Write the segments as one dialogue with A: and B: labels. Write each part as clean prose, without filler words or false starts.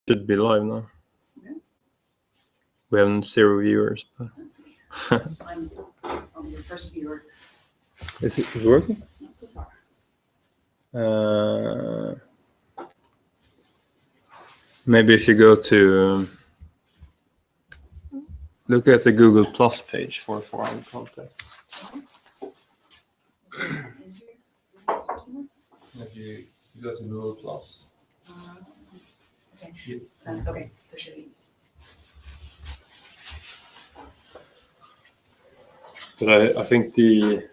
A: Should be live now.
B: Okay.
A: We have 0 viewers. But
B: Let's see. I'm the first viewer.
A: is it working?
B: Not so far.
A: Maybe if you go to look at the Google Plus page for 400 contacts. If you go to Google Plus.
B: Okay. Okay. There should be.
A: But I think the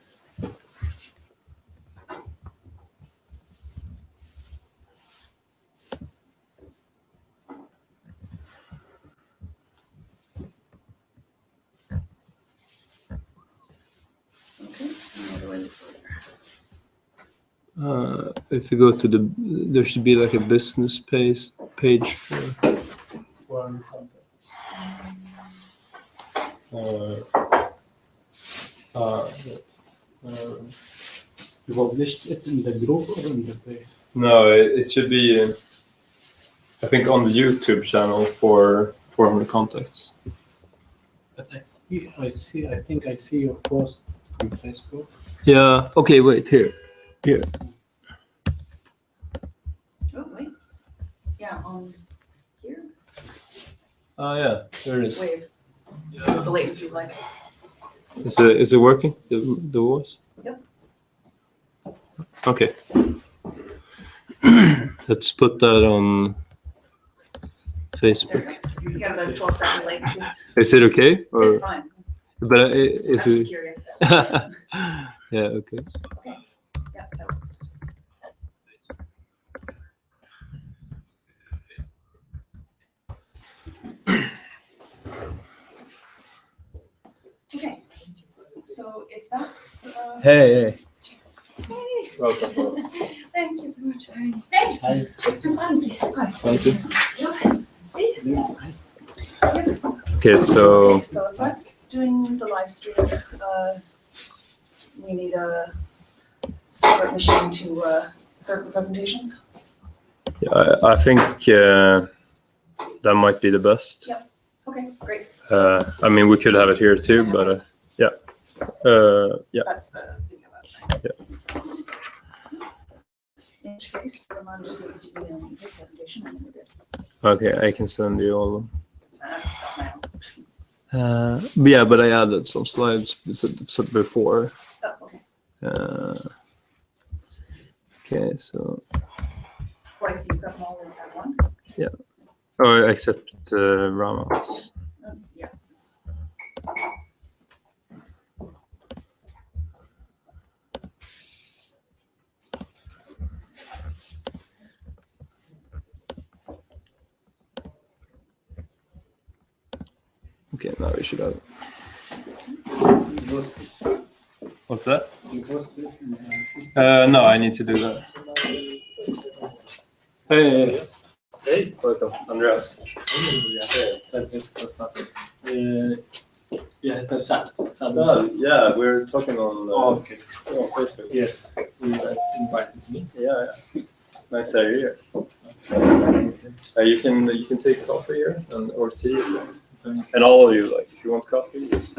B: Okay. What do I look for there?
A: if you go to there should be like a business page for 400 contacts.
C: Du published it in the group or in the page?
A: No, it should be, I think, on the YouTube channel for 400 contacts.
C: But I think I see your post on Facebook.
A: Yeah. Okay. Wait. Here.
B: Oh wait. Yeah. On here.
A: Oh yeah. There it is.
B: Wave. See what the latency is like.
A: Is it working? The voice?
B: Yep.
A: Okay. Let's put that on
B: There
A: Facebook.
B: you go. You got about a 12-second latency.
A: Is it okay? Or
B: It's fine.
A: but
B: I'm
A: is
B: just
A: it?
B: curious.
A: Yeah. Okay.
B: Okay. Yeah, that works. Okay. So if that's
A: Hey.
B: hey.
A: Welcome.
D: Thank you so much. Hey,
C: Hi.
A: Okay. So
B: Okay, so if that's doing the live stream, we need a separate machine to serve the presentations.
A: yeah, I think that might be the best.
B: Okay, great.
A: I mean, we could have it here too, but yeah.
B: That's the video out, right? In which case, Roman just needs to email me his presentation and then we're good.
A: Okay, I can send you all of them.
B: Got my own.
A: Yeah, but I added some slides before.
B: Oh, okay.
A: Okay, so
B: What I see, you've got them all in as one?
A: or except Ramos.
B: Yeah. It's-
A: Okay, now we should have.
C: You post it.
A: What's that?
C: You post it in the
A: No, I need to do that. Hey.
C: Hey.
A: Welcome, Andreas.
C: Jag heter Sad.
A: Yeah, we're talking on,
C: Okay.
A: on Facebook.
C: Yes, you invited me.
A: Yeah. Nice to have you here. You can take coffee here or tea if you want. And all of you, like, if you want coffee, just.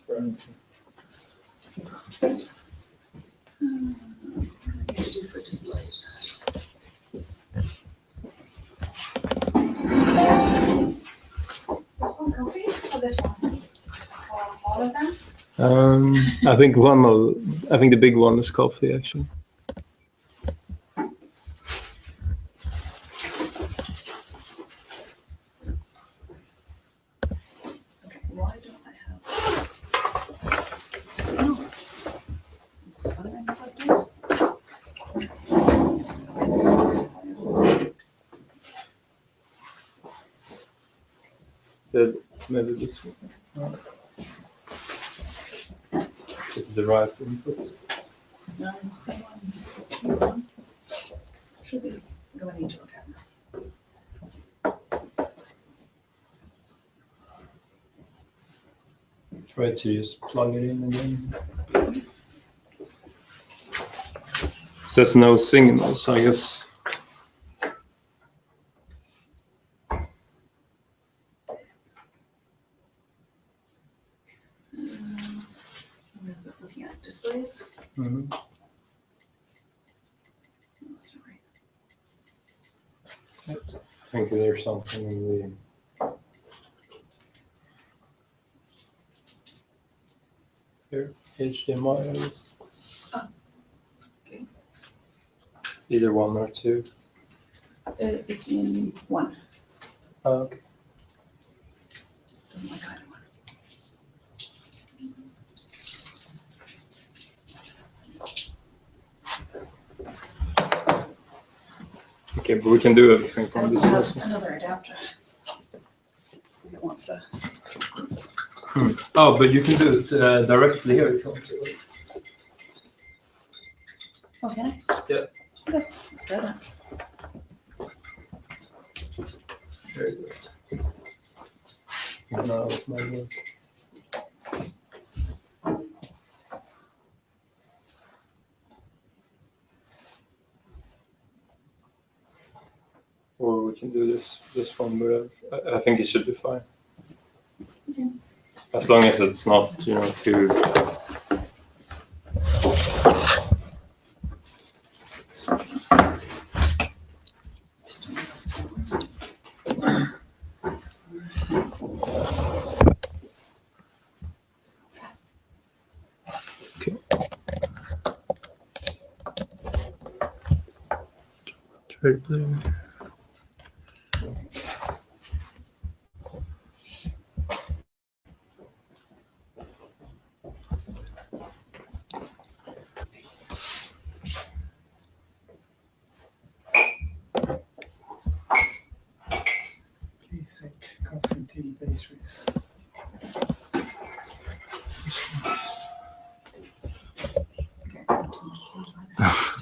B: What do you do for displays?
D: this one coffee or this one? Or all of them?
A: I think the big one is coffee actually.
B: Okay, why don't I have? Oh. Is this other end plugged in?
A: So maybe this one. This is the right input.
B: No, it's the same one. Should be going into a camera.
A: Try to just plug it in again. It says no signal, so I guess
B: displays.
C: Mhm.
B: No, that's not right.
A: I think there's something in the here HDMI. I guess.
B: Oh, okay.
A: Either one or two.
B: It's in one.
A: Oh, okay.
B: Doesn't like either one.
A: Okay, but we can do everything from
B: That was
A: this. Also.
B: another adapter. It wants a.
A: Oh, but you can do it directly here if you want to.
B: Oh, can I?
A: Yeah.
B: Okay, let's try that.
A: There you go. Now it's my work. Or we can do this one, but I think it should be fine.
B: Okay.
A: As long as it's not, too.
B: Just don't know if it's gonna work.
A: Okay. Try to play.
C: Please take coffee, tea, pastries.
B: Okay, that doesn't like those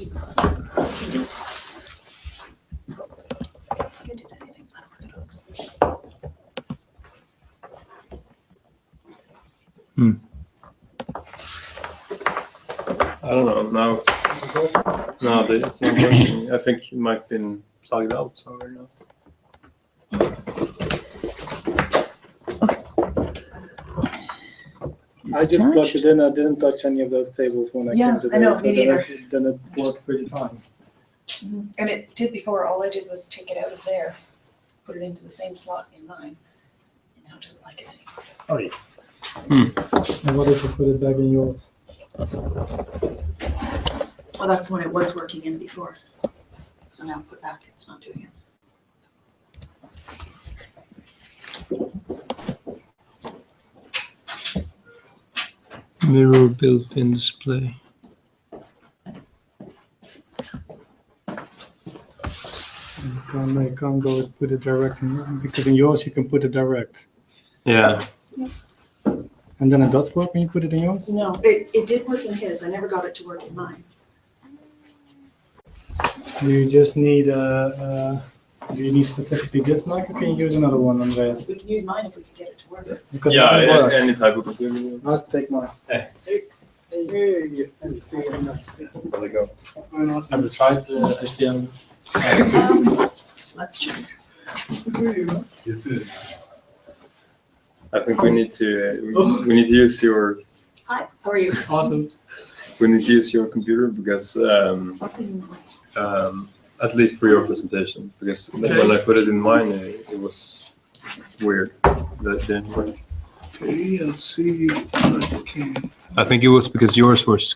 B: either. I can do anything unorthodox.
A: I don't know. Now it's not working. I think it might have been plugged out somewhere now.
C: I just plugged it in. I didn't touch any of those tables when I
B: Yeah,
C: came today.
B: I know,
C: so
B: me neither.
C: Then it worked pretty fine.
B: Mhm. And it did before. All I did was take it out of there, put it into the same slot in mine, and now it doesn't like it anymore.
C: Oh yeah. And what if you put it back in yours?
B: Well, that's when it was working in before. So now put back, it's not doing it.
A: Mirror built-in display.
C: You can't go and put it direct in, because in yours you can put it direct.
A: Yeah.
C: And then it does work when you put it in yours?
B: No, it did work in his. I never got it to work in mine.
C: Do you just need do you need specifically this mic, or can you use another one, Andreas?
B: We can use mine if we can get it to work.
C: Because
A: Yeah,
C: mine works.
A: any type of computer.
C: I'll take mine.
A: Hey.
C: Hey. And see you now.
A: There we go.
C: Have you tried the HDMI?
B: Let's check.
A: I think we need to use your
B: Hi, how are you?
C: Awesome.
A: we need to use your computer because
B: Something.
A: at least for your presentation, because when I put it in mine it was weird. That didn't work.
C: Okay, let's see what I can.
A: I think it was because yours was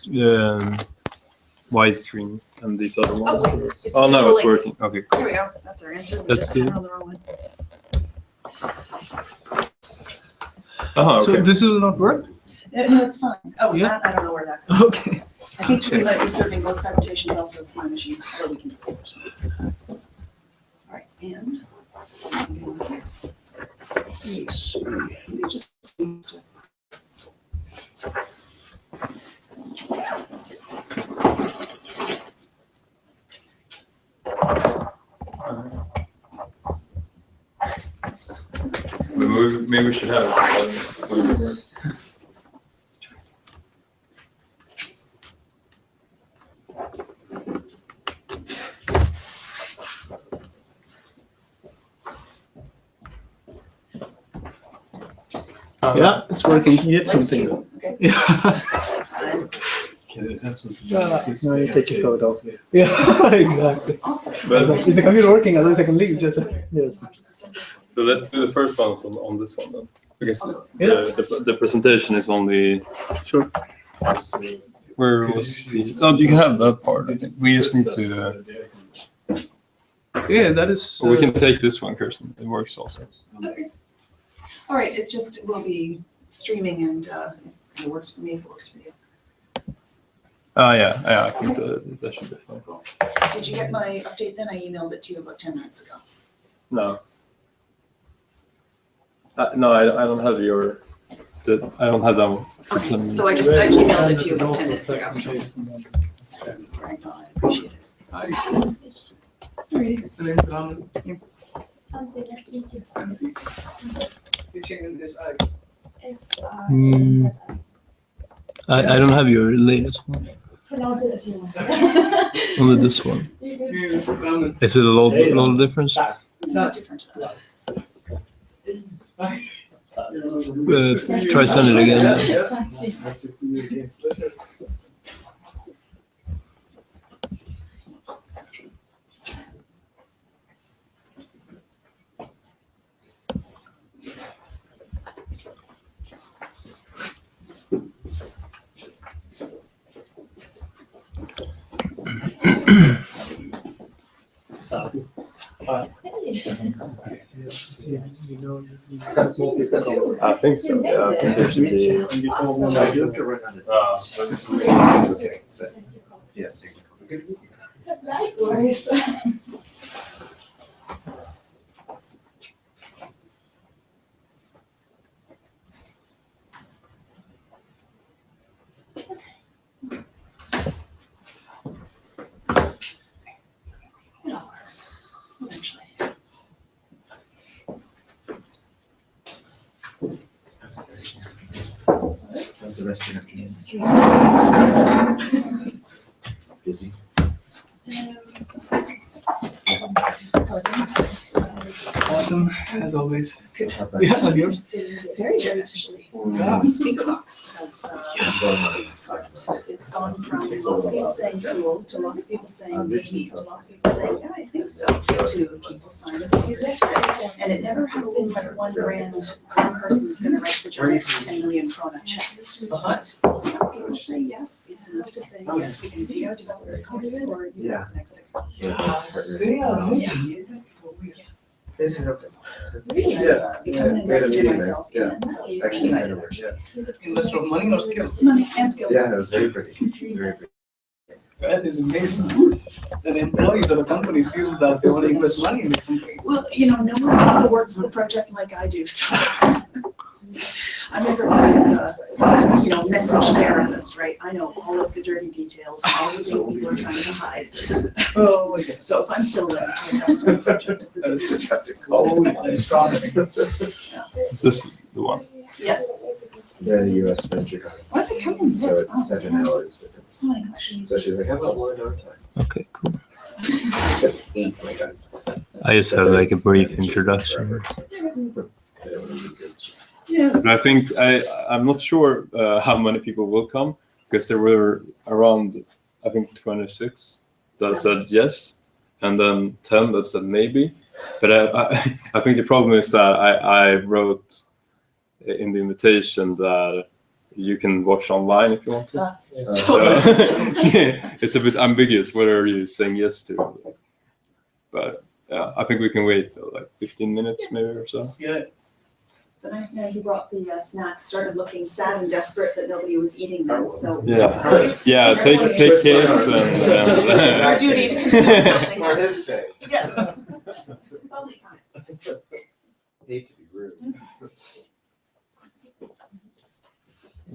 A: widescreen and these other ones.
B: Oh, wait, it's
A: Oh, no, it's
B: visual
A: working. Okay,
B: Here we go. That's our answer. We
A: Let's
B: just
A: see.
B: had it on the wrong one.
A: Oh, okay.
C: So this will not work?
B: No, it's fine. Oh,
C: Yeah.
B: that, I don't know where that goes.
C: Okay.
B: I think we might be serving both presentations off of my machine, or we can just switch. All right, and something over here. Yes, maybe just needs to.
A: Maybe we should have it.
C: Yeah, it's working. You did
B: Thank
C: something.
B: you. Okay.
C: Yeah.
B: I'm
C: No, you take your photo. Yeah, exactly.
A: But,
C: Is the computer working? Otherwise I can leave. Just yes.
A: so let's do the first one on this one then. Because
C: Yeah.
A: the presentation is only.
C: Sure.
A: Where was the? Oh, you can have that part. I think. We just need to.
C: Yeah, that is.
A: Or we can take this one, Kirsten. It works also.
B: Okay. All right, it's just, we'll be streaming and if it works for me, if it works for you.
A: Yeah. I think that should be fine.
B: Cool. Did you get my update then? I emailed it to you about 10 minutes ago.
A: No. No, I don't have your. I don't have that one.
B: Okay, so I emailed it to you about 10 minutes ago. So. Right, no, I appreciate it. Alrighty.
A: I don't have your latest one. Only this one. Is it a little difference?
B: Different.
A: Try send it again. I think so. Yeah, I think there should be.
D: Likewise.
B: It all works eventually.
E: How's the rest of your afternoon? Busy?
B: How are things?
C: Awesome, as always.
B: Good.
C: Yeah, and yours?
B: Very good, actually. Speakerbox has, it's gone from lots of people saying cool to lots of people saying maybe to lots of people saying, yeah, I think so, to people signing papers today. And it never has been like one person's gonna write the giant 10 million krona check. But enough people say yes, it's enough to say, yes, we can pay our development costs for the next 6 months.
E: Yes, sir.
B: That's awesome. I've become an investor myself in it, so I'm
E: Actually,
B: excited.
C: Investor of money or skill?
B: Money and skill.
E: Yeah, it was very pretty, very pretty.
C: That is amazing. That employees of a company feel that they want to invest money in the company.
B: Well, no one knows the words of the project like I do, so I'm everybody's, message therapist, right? I know all of the dirty details, all the things people are trying to hide.
C: Oh my God.
B: So if I'm still willing to invest in the project, it's a
E: That is
B: business.
E: deceptive.
C: Oh, astonishing.
A: Is this the one?
B: Yes.
E: The US venture capital.
B: Why did it come in
E: So
B: zipped?
E: it's 7 hours difference.
B: So many questions.
E: So she's like, how about 1 hour time?
A: Okay, cool.
E: That's 8, oh my God.
A: I just have like a brief introduction.
B: Yeah.
A: But I think I'm not sure how many people will come because there were around, I think 26 that said yes, and then 10 that said maybe. But I think the problem is that I wrote in the invitation that you can watch online if you want to. So it's a bit ambiguous whether you're saying yes to. But yeah, I think we can wait like 15 minutes maybe or so.
C: Yeah.
B: The nice man who brought the snacks started looking sad and desperate that nobody was eating them, so.
A: Yeah. Take kids and
B: Our duty to consume something.
E: For his sake.
B: Yes. It's only kind.
E: Hate to be rude.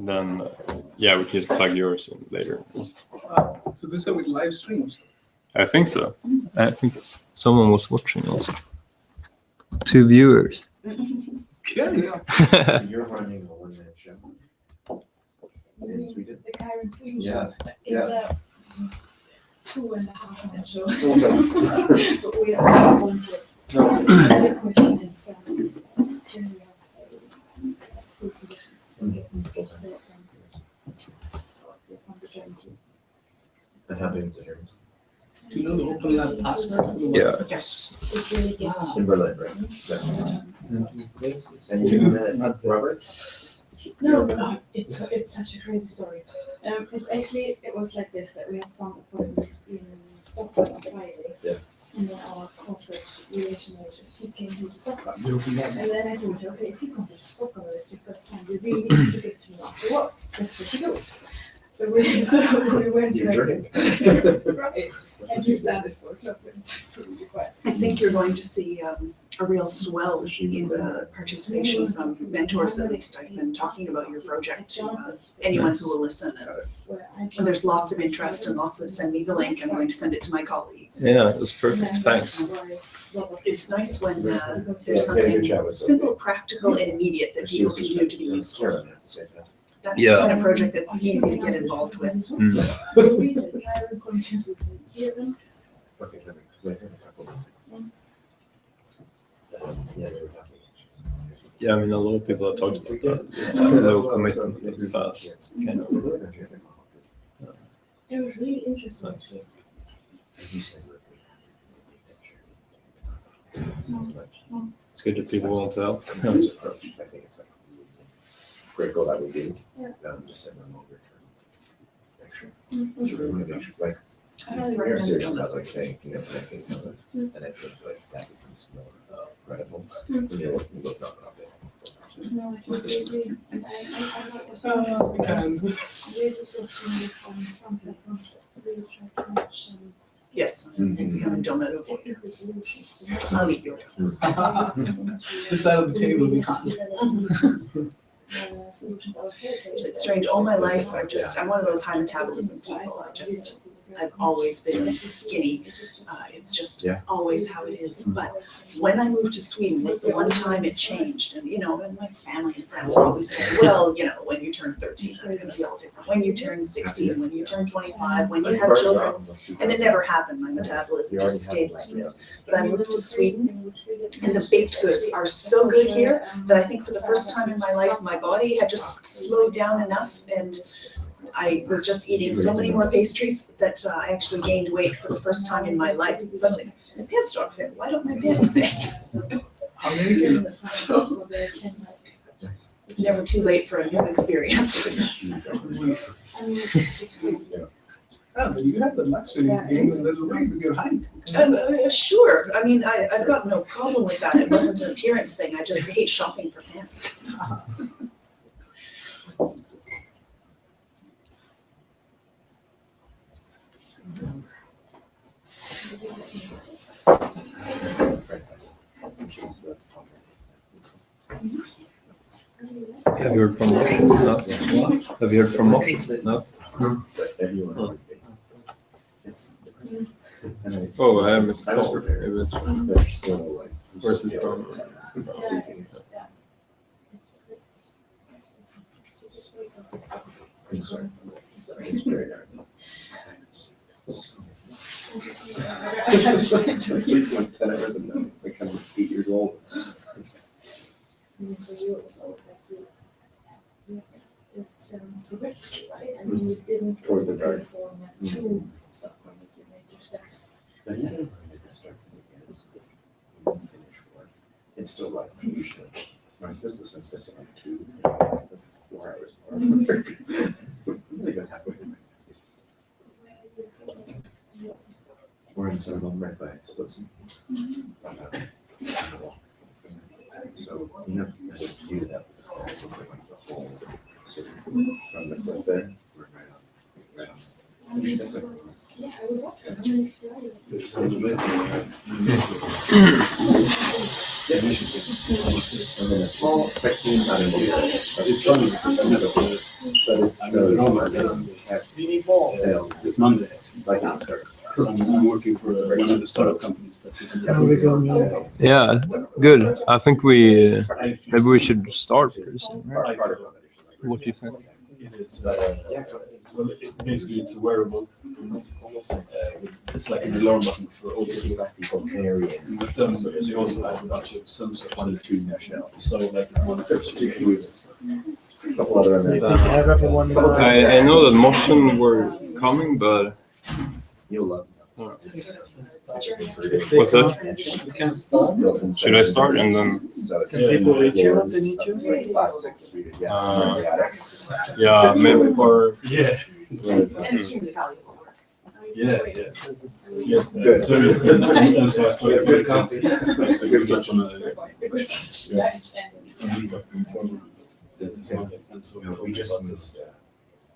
A: then we can just plug yours in later.
C: So this is with live streams.
A: I think so. I think someone was watching also. 2 viewers.
C: Yeah.
E: So you're running a one-man show in Sweden?
D: The current Swedish
E: Yeah.
D: is a 2.5 minute show.
E: Okay.
D: So we are one place. The question is, can we have a full position? From the journey.
F: put in a password for the website?
A: Yes.
D: It's really good.
B: Wow.
E: In Berlin, right? And you met Robert?
D: No, it's such a crazy story. It was like this, that we had some appointments in Stockholm on Friday.
E: Yeah.
D: And then our corporate relation manager, she came here to Stockholm. And then I told her, okay, if you come to Stockholm, it's your first time, you really need to get to know after work. That's what you do. So we went
E: You're journey.
D: right, and she started for a club. Really quiet.
B: I think you're going to see a real swell in participation from mentors. At least I've been talking about your project to anyone who will listen. And there's lots of interest and lots of send me the link. I'm going to send it to my colleagues.
A: Yeah, that's perfect. Thanks.
B: It's nice when there's something simple, practical, and immediate that people can do to be useful. That's the
A: Yeah.
B: kind of project that's easy to get involved with.
A: Mm.
E: Okay, because I heard a couple of yeah, they were talking.
A: Yeah, I mean, a lot of people have talked about that. Low commitment, fast, kind of.
D: It was really interesting.
A: It's good that people want to help.
E: I think it's like critical that we do.
D: Yeah.
E: Just in a longer term. Picture.
D: Mhm.
E: Should we make sure, like,
B: I highly
E: we're
B: recommend it
E: serious
B: on
E: about
B: that.
E: like saying, connecting each other,
D: Mm.
E: and I think like that becomes more credible.
D: Mm.
E: You know, we look up it.
D: No, I totally agree. And I thought it was so
C: So,
D: interesting because
C: um,
D: this is working with something concept, really try to match and
B: Yes, and become a donut avoider.
D: technical solutions.
B: I'll eat your donuts.
C: This side of the table, we can't.
B: It's strange, all my life, I'm one of those high metabolism people. I've always been skinny. It's just
E: Yeah.
B: always how it is. But when I moved to Sweden was the one time it changed. And, and my family and friends were always saying, well, when you turn 13, that's going to be all different. When you turn 16, when you turn 25, when you have children. And it never happened. My metabolism just stayed like this. But I moved to Sweden, and the baked goods are so good here that I think for the first time in my life, my body had just slowed down enough, and I was just eating so many more pastries that I actually gained weight for the first time in my life. And suddenly, my pants don't fit. Why don't my pants fit?
C: How many kilos?
B: So, never too late for a new experience.
C: Yeah, but you have the luxury of being a little bit with your height.
B: Sure. I mean, I've got no problem with that. It wasn't an appearance thing. I just hate shopping for pants.
A: Have you heard from Moshe? No. Have you heard from Moshe? No.
E: But everyone would be. It's. and I-
A: Oh, I have a
E: I
A: call.
E: was prepared.
A: Maybe it's
E: But it's still like.
A: Where's it from?
E: Seeking. It's very hard. I sleep like 10 hours a night, like I'm 8 years old.
D: For you, it was all like it's a risk, right? I mean, you didn't
E: Toward the
D: prepare
E: dark.
D: for to Stockholm, but you made the steps.
E: But yeah, it's when I start to finish work. It's still like usually. My sister's consistent like 2, 4 hours more of work. I'm really good halfway through my We're in Sunderland right by Slutzen. So, I just view that as like the whole city from the cliff there. We're right on.
D: Yeah, I would watch it. I mean, if you're
E: This sounds amazing. Yeah, we should do. And then a small 15 it's funny because but it's the sale
G: This Monday,
E: like after.
G: so I'm working for one of the startup companies that you
C: How we go now?
A: Yeah, good. I think maybe we should start pretty soon. Right? What do you think?
G: It is, basically it's a wearable. It's like an alarm button for all people. But then they also have a bunch of sensors on the so like it monitors your
E: Couple other
C: You think you have everyone in mind?
A: I know that Motion were coming, but
E: You'll love
A: What's that?
B: Transition.
C: You can start.
A: Should I start and then?
E: So it's
C: Can people reach you if they need you?
E: like classics, we did, yeah.
A: Yeah, maybe or
G: Yeah,
B: And extremely valuable work.
G: yeah. Yeah.
E: Good.
G: So, that's why I started
E: Good coffee.
G: Good touch on the. And so we talked about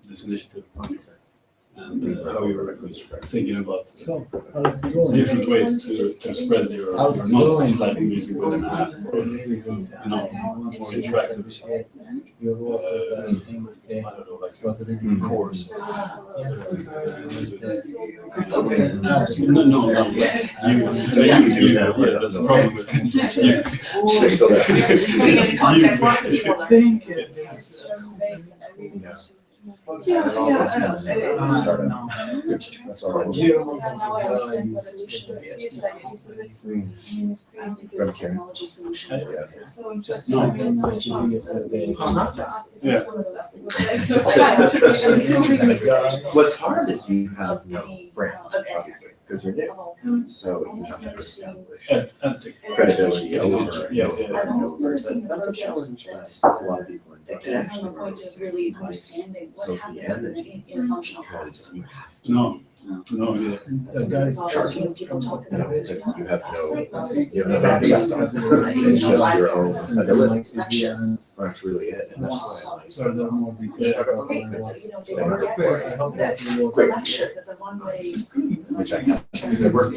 G: this initiative and how you were thinking about
C: How's it going?
G: different ways to spread your
C: How's it
G: knowledge,
C: going?
G: like maybe within a more interactive,
C: Your work
G: I don't know, like course. No, you can do that. Yeah, that's the problem with you.
B: Putting into context, lots of people that.
E: That's all right.
B: I don't think there's a technology solution. Just
G: No. Yeah.
B: Extremely sad.
E: What's hard is you have no brand, obviously, because you're new, so you have to establish credibility over.
G: Yeah.
B: I've almost never seen a
E: That's a
B: project
E: challenge that
B: that
E: a lot of people
B: that
E: can
B: came from
E: actually
B: a point of really understanding what happens in a functional
E: because
B: classroom.
E: you have
G: No, yeah.
B: That's something that's always, people talk about.
E: because you have no access to it. It's just your own ability. That's really it, and that's why I like.
B: Okay, because, they don't get that the lecture, that the one way.
E: Which I have to work.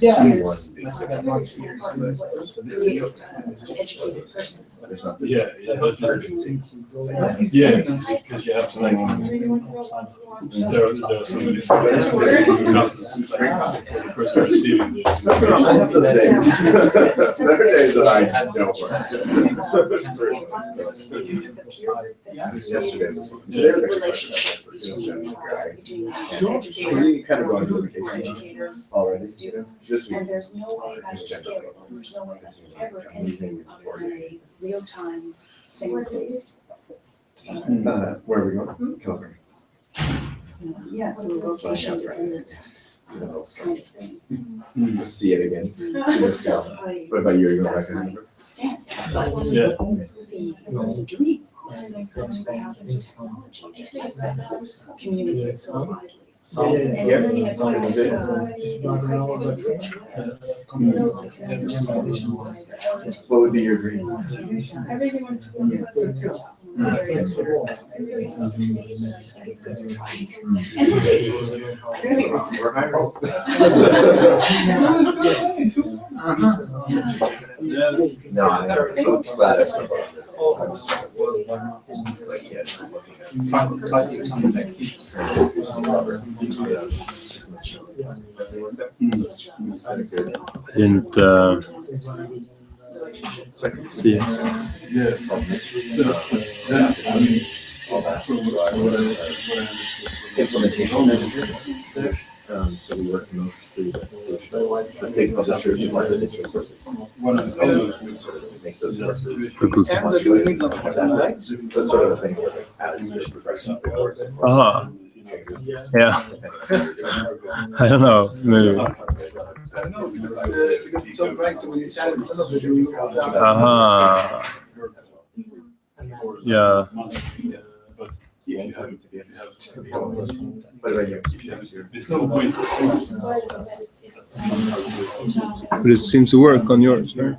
C: Yeah.
B: Is creates an educated person.
E: There's not
G: Yeah,
E: this
G: yeah,
E: urgency.
G: Yeah, because you have to like, there are so many classes, like, the person receiving the.
E: I have those days. There are days that I don't work. Yesterday was one. Today was actually
B: Relationship between educator,
E: We kind of go on to vacation
B: educators,
E: already.
B: students,
E: This week.
B: and there's no way that is scalable, there's no way that's ever anything other than a real-time, single space.
E: Where are we going? California.
B: Yeah, it's a location dependent kind of thing.
E: We'll see it again.
B: But still,
E: What about you? Are you going back
B: that's
E: to
B: my
E: Hamburg?
B: stance, but
G: Yeah.
B: the dream, of course, is that we have this technology that lets us communicate so widely. And in a quite, rich way.
E: What would be your dream?
B: Areas where everybody succeeds, I think it's good to try. And we'll see. I could be wrong.
E: We're hiring. No, I'm glad I saw this.
A: didn't see it.
G: Yeah.
E: Implementation manager. So we work mostly with the big publishers who want the digital courses.
G: One of the problems
E: Make those courses.
A: Good.
E: That's sort of the thing where like as your professional reports.
A: Ah, yeah. I don't know. Maybe.
F: Because it's so bright when you shine in front of it.
A: Aha. Yeah.
G: But if you have,
E: What about you?
G: there's no point.
A: But it seems to work on yours, right?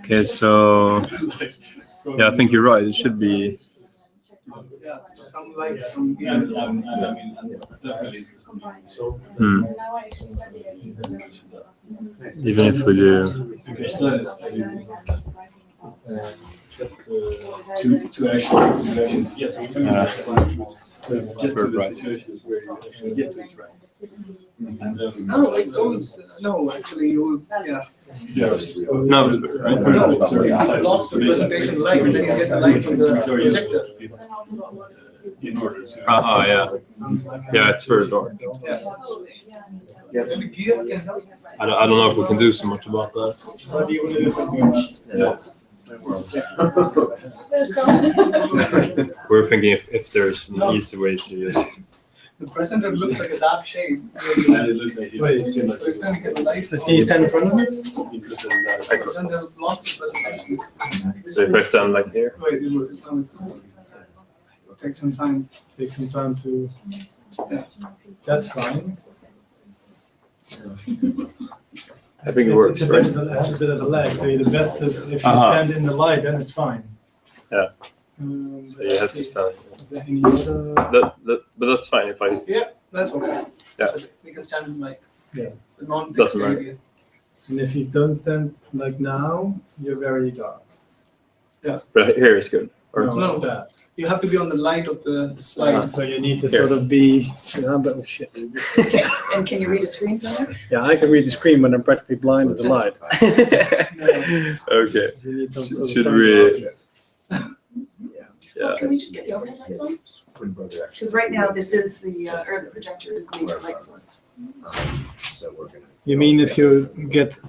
A: Okay, so yeah, I think you're right. It should be.
F: Yeah, some light from here.
G: And I mean, definitely.
A: Hmm. Even if we do.
G: Because that is, to actually get to the situations where you actually get to interact. And then,
F: No, it goes, no, actually, you, yeah.
A: No, it's good, right?
F: Lost the presentation light, then you get the light from the projector.
G: in order to.
A: Aha, yeah. Yeah, it's very dark.
E: Yeah.
F: Maybe gear can help.
A: I don't know if we can do so much about that.
C: What do you want to do for me?
E: That's my world.
A: We're thinking if there's an easy way to just
F: The presenter looks like a dark shade.
G: And it looks like he's
C: Wait,
G: seems like
F: So it's time to get the lights.
C: So can you stand in front of it?
G: interested in that.
F: But then there's lots of presentations.
A: So if I stand like here,
F: Wait, it was, take some time.
C: Take some time to.
F: Yeah.
C: That's fine.
A: I think it
C: It's
A: works,
C: a
A: right?
C: bit of a, has a bit of a lag. So the best is if you
A: Uh-huh.
C: stand in the light, then it's fine.
A: Yeah.
C: But
A: So you have to stand.
C: Is there any other?
A: But that's fine if I.
F: That's okay.
A: Yeah.
F: So we can stand in like.
C: Yeah.
F: The non
A: Doesn't matter.
F: area.
C: And if you don't stand like now, you're very dark.
A: But here is good. Or
C: No,
F: No.
C: like that.
F: You have to be on the light of the slide.
C: So you need to
A: Here.
C: sort of be. Yeah, but oh shit.
B: Okay, and can you read a screen from there?
C: Yeah, I can read the screen, but I'm practically blind with the light.
A: Okay.
C: You need some sort of
A: Should we-
C: sunglasses.
A: Yeah.
B: Can we just get the overhead lights on? Because right now, this is the, or the projector is the major light source.
E: So we're gonna.
C: You mean if you get,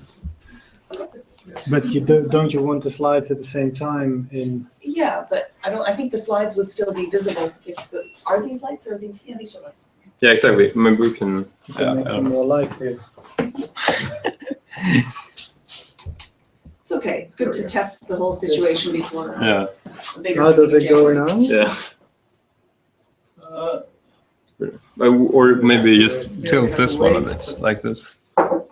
C: but you don't you want the slides at the same time in?
B: Yeah, but I think the slides would still be visible if are these lights or are these, yeah, these are lights.
A: Yeah, exactly. Maybe we can.
C: You can make some more lights here.
B: It's okay, it's good to test the whole situation before.
A: Yeah.
B: a bigger
C: How does
B: meeting
C: it go
B: in January.
C: now?
A: Yeah.
F: Uh,
A: Or maybe just
B: Yeah,
A: tilt
B: we have
A: this
B: to
A: one a
B: wait.
A: bit, like this.
C: Oh,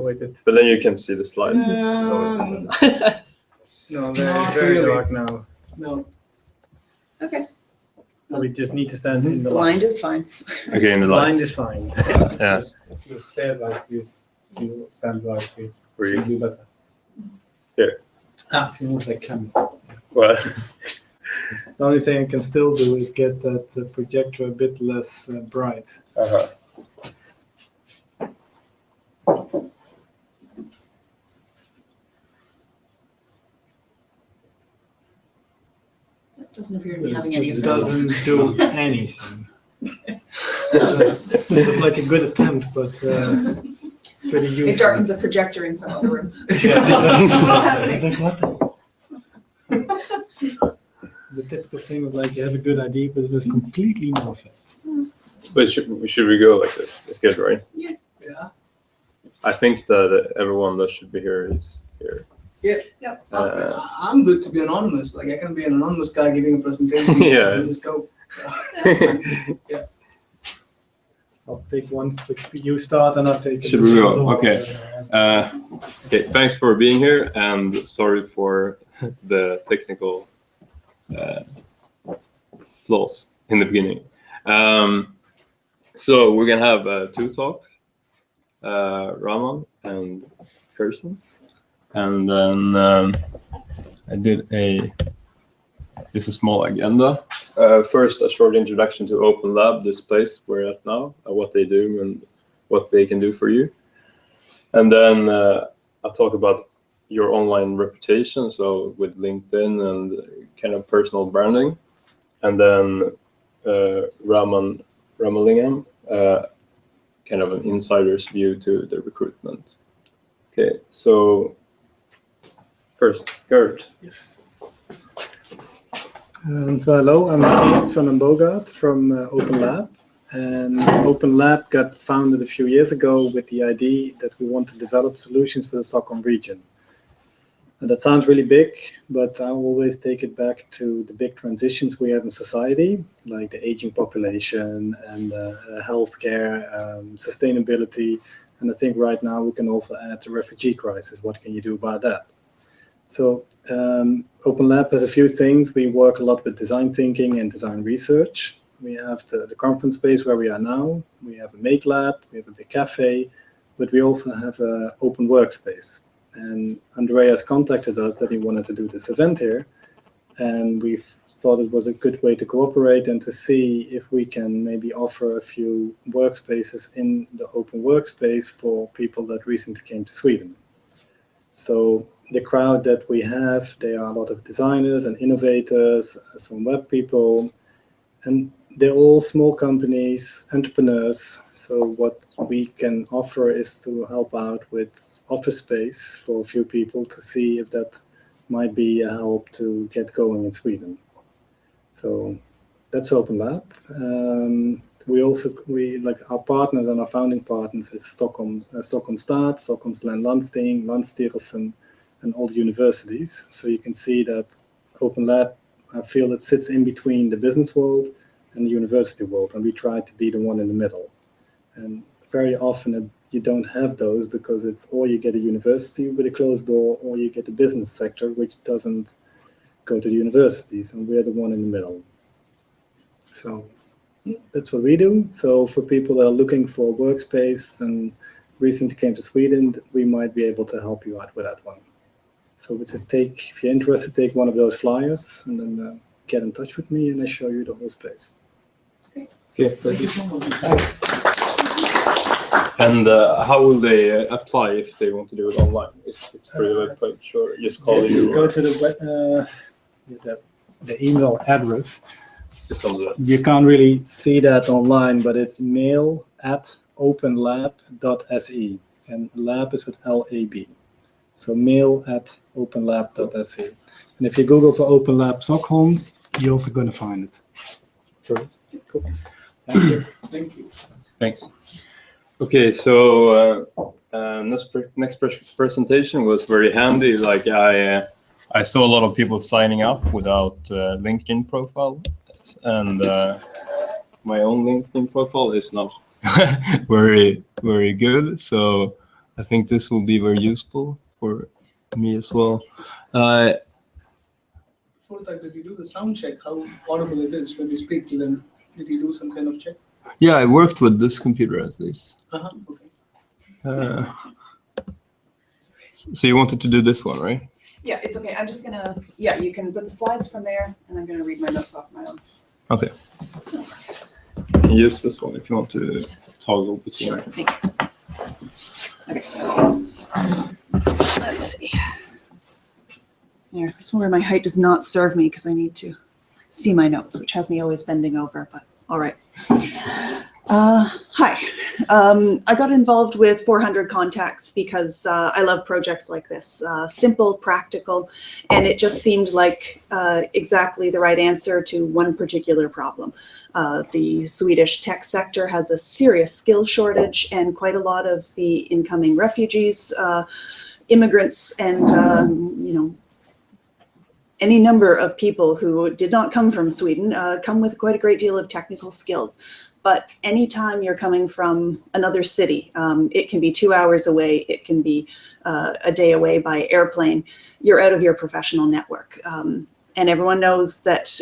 C: wait, it's
A: But then you can see the slides.
F: no,
C: no,
F: Not
C: very
F: really.
C: dark now.
F: no.
B: Okay,
C: So we just need to stand in the
B: blind is fine.
A: Okay, in the
C: Blind
A: light.
C: is fine.
A: Yeah.
C: You stand like this. You stand like this.
A: Where you-
C: Should be better.
A: Here.
C: Feels like camera.
A: Well,
C: The only thing I can still do is get the projector a bit less bright.
A: uh-huh.
B: It doesn't appear to be having any
C: It
B: effect.
C: doesn't do anything. It was like a good attempt, but pretty useless.
B: It darkens the projector in some other room.
C: Yeah.
B: What's happening?
C: Like, what the typical thing of like you have a good idea, but it has completely no effect.
A: But should we go like this? It's good, right?
F: Yeah.
A: I think that everyone that should be here is here.
B: Yep.
F: I'm good to be anonymous. Like I can be an anonymous guy giving a presentation.
A: Yeah.
F: And just go.
B: That's fine.
C: I'll take one. You start, and I'll take.
A: Should we go?
C: the one.
A: Okay. Okay, thanks for being here, and sorry for the technical flaws in the beginning. So we're gonna have two talks, Raman and Kirsten, and then I did a small agenda. First, a short introduction to Open Lab, this place we're at now, what they do and what they can do for you. And then I'll talk about your online reputation, so with LinkedIn and kind of personal branding. And then Ramalingam, kind of an insider's view to the recruitment. Okay, so first, Gert.
C: Yes. So hello, I'm Geert van den Boogaard from Open Lab. And Open Lab got founded a few years ago with the idea that we want to develop solutions for the Stockholm region. And that sounds really big, but I always take it back to the big transitions we have in society, like the aging population and healthcare, sustainability. And I think right now we can also add the refugee crisis. What can you do about that? So Open Lab has a few things. We work a lot with design thinking and design research. We have the conference space where we are now. We have a Make Lab, we have a big cafe, but we also have an open workspace. And Andreas contacted us that he wanted to do this event here. And we thought it was a good way to cooperate and to see if we can maybe offer a few workspaces in the open workspace for people that recently came to Sweden. So the crowd that we have, they are a lot of designers and innovators, some web people, and they're all small companies, entrepreneurs. So what we can offer is to help out with office space for a few people to see if that might be a help to get going in Sweden. So that's Open Lab. We like our partners and our founding partners is Stockholm Stad, Stockholm's Län Landsting, Länsstyrelsen, and all the universities. So you can see that Open Lab, I feel it sits in between the business world and the university world, and we try to be the one in the middle. And very often you don't have those because it's or you get a university with a closed door or you get a business sector which doesn't go to the universities, and we're the one in the middle. So that's what we do. So for people that are looking for a workspace and recently came to Sweden, we might be able to help you out with that one. So if you're interested, take one of those flyers and then get in touch with me and I show you the whole space.
A: Okay, thank you so much. And how will they apply if they want to do it online? Is it through the webpage or just call you?
C: Go to the email address.
A: It's on the.
C: You can't really see that online, but it's mail@openlab.se, and lab is with LAB. So mail@openlab.se. And if you Google for Open Lab Stockholm, you're also going to find it.
A: Perfect.
C: Cool. Thank you.
F: Thank you.
A: Thanks. Okay, so next presentation was very handy. Like I saw a lot of people signing up without LinkedIn profile, and my own LinkedIn profile is not very good. So I think this will be very useful for me as well.
F: Before that, did you do the sound check? How audible it is when you speak to them? Did you do some kind of check?
A: Yeah, I worked with this computer at least.
F: Okay.
A: So you wanted to do this one, right?
B: Yeah, it's okay. I'm just gonna, you can put the slides from there and I'm gonna read my notes off my own.
A: Okay. You can use this one if you want to toggle between.
B: Sure, thank you. Okay. Let's see. There, this is where my height does not serve me because I need to see my notes, which has me always bending over, but all right. Hi. I got involved with 400 Contacts because I love projects like this. Simple, practical, and it just seemed like exactly the right answer to one particular problem. The Swedish tech sector has a serious skill shortage, and quite a lot of the incoming refugees, immigrants, and any number of people who did not come from Sweden come with quite a great deal of technical skills. But anytime you're coming from another city, it can be 2 hours away, it can be a day away by airplane, you're out of your professional network. And everyone knows that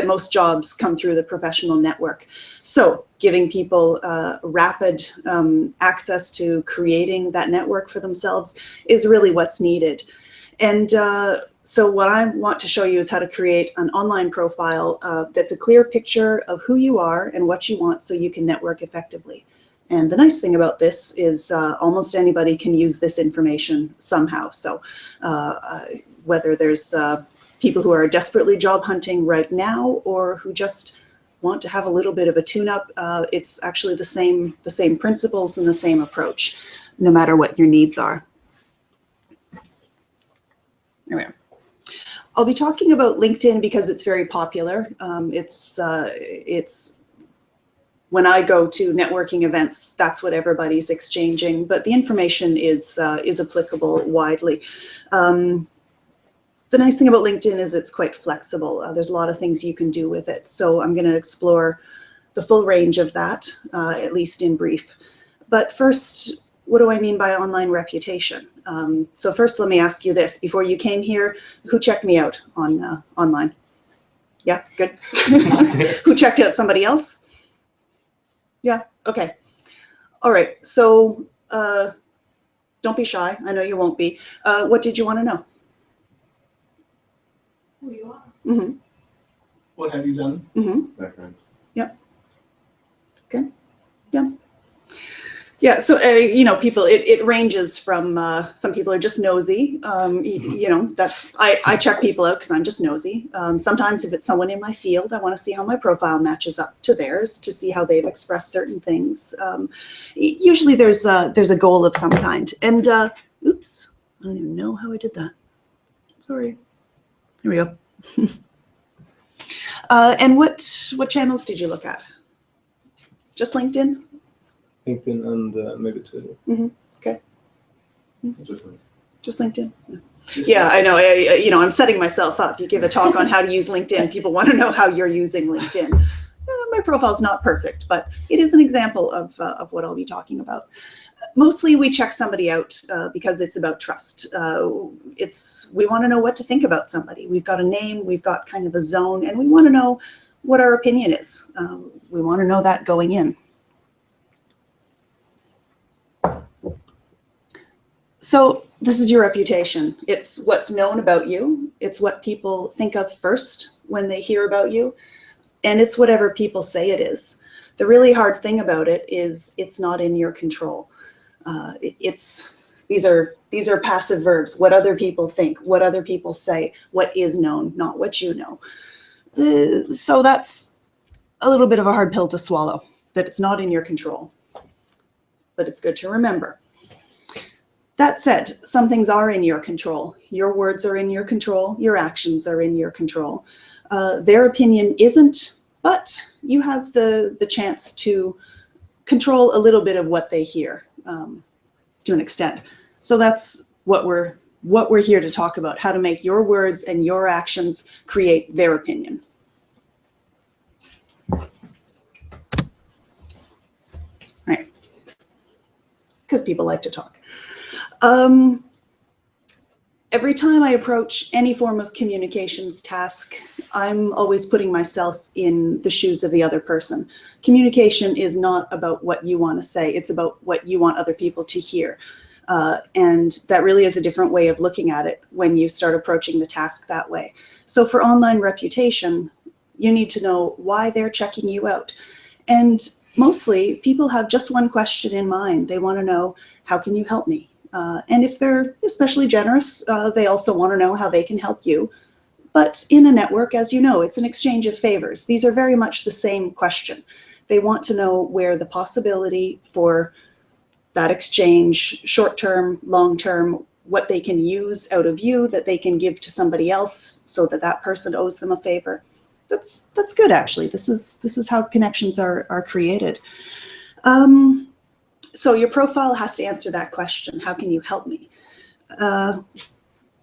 B: most jobs come through the professional network. So giving people rapid access to creating that network for themselves is really what's needed. And so what I want to show you is how to create an online profile that's a clear picture of who you are and what you want so you can network effectively. And the nice thing about this is almost anybody can use this information somehow. So whether there's people who are desperately job hunting right now or who just want to have a little bit of a tune-up, it's actually the same principles and the same approach, no matter what your needs are. There we are. I'll be talking about LinkedIn because it's very popular. It's when I go to networking events, that's what everybody's exchanging, but the information is applicable widely. The nice thing about LinkedIn is it's quite flexible. There's a lot of things you can do with it. So I'm going to explore the full range of that, at least in brief. But first, what do I mean by online reputation? So first, let me ask you this. Before you came here, who checked me out on online? Yeah, good. Who checked out somebody else? Yeah, okay. All right, so don't be shy. I know you won't be. What did you want to know?
D: Who you are.
B: Mm-hmm.
F: What have you done?
B: Mm-hmm.
E: Background.
B: Yep. Okay. Yeah. Yeah, so people, it ranges from some people are just nosy. That's I check people out because I'm just nosy. Sometimes if it's someone in my field, I want to see how my profile matches up to theirs to see how they've expressed certain things. Usually there's a goal of some kind. And oops, I don't even know how I did that. Sorry. Here we go. And what channels did you look at? Just LinkedIn?
A: LinkedIn and maybe Twitter.
E: Just like.
B: Just LinkedIn? Yeah, I know. I'm setting myself up. You give a talk on how to use LinkedIn. People want to know how you're using LinkedIn. My profile's not perfect, but it is an example of what I'll be talking about. Mostly we check somebody out because it's about trust. We want to know what to think about somebody. We've got a name, we've got kind of a zone, and we want to know what our opinion is. We want to know that going in. So this is your reputation. It's what's known about you. It's what people think of first when they hear about you. And it's whatever people say it is. The really hard thing about it is it's not in your control. These are passive verbs. What other people think, what other people say, what is known, not what you know. So that's a little bit of a hard pill to swallow, that it's not in your control. But it's good to remember. That said, some things are in your control. Your words are in your control. Your actions are in your control. Their opinion isn't, but you have the chance to control a little bit of what they hear to an extent. So that's what we're here to talk about, how to make your words and your actions create their opinion. Right. Because people like to talk. Every time I approach any form of communications task, I'm always putting myself in the shoes of the other person. Communication is not about what you want to say, it's about what you want other people to hear. And that really is a different way of looking at it when you start approaching the task that way. So for online reputation, you need to know why they're checking you out. And mostly people have just one question in mind. They want to know, how can you help me? And if they're especially generous, they also want to know how they can help you. But in a network, as you know, it's an exchange of favors. These are very much the same question. They want to know where the possibility for that exchange, short-term, long-term, what they can use out of you that they can give to somebody else so that that person owes them a favor. That's good, actually. This is how connections are created. So your profile has to answer that question. How can you help me?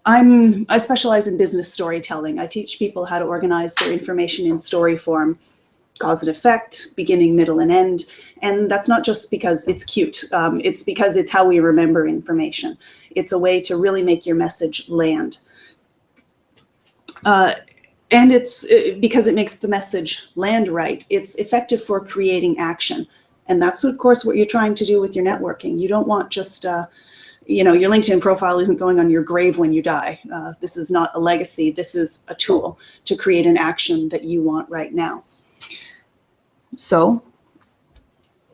B: I specialize in business storytelling. I teach people how to organize their information in story form, cause and effect, beginning, middle, and end. And that's not just because it's cute. It's because it's how we remember information. It's a way to really make your message land. And it's because it makes the message land right. It's effective for creating action. And that's, of course, what you're trying to do with your networking. You don't want just, your LinkedIn profile isn't going on your grave when you die. This is not a legacy. This is a tool to create an action that you want right now. So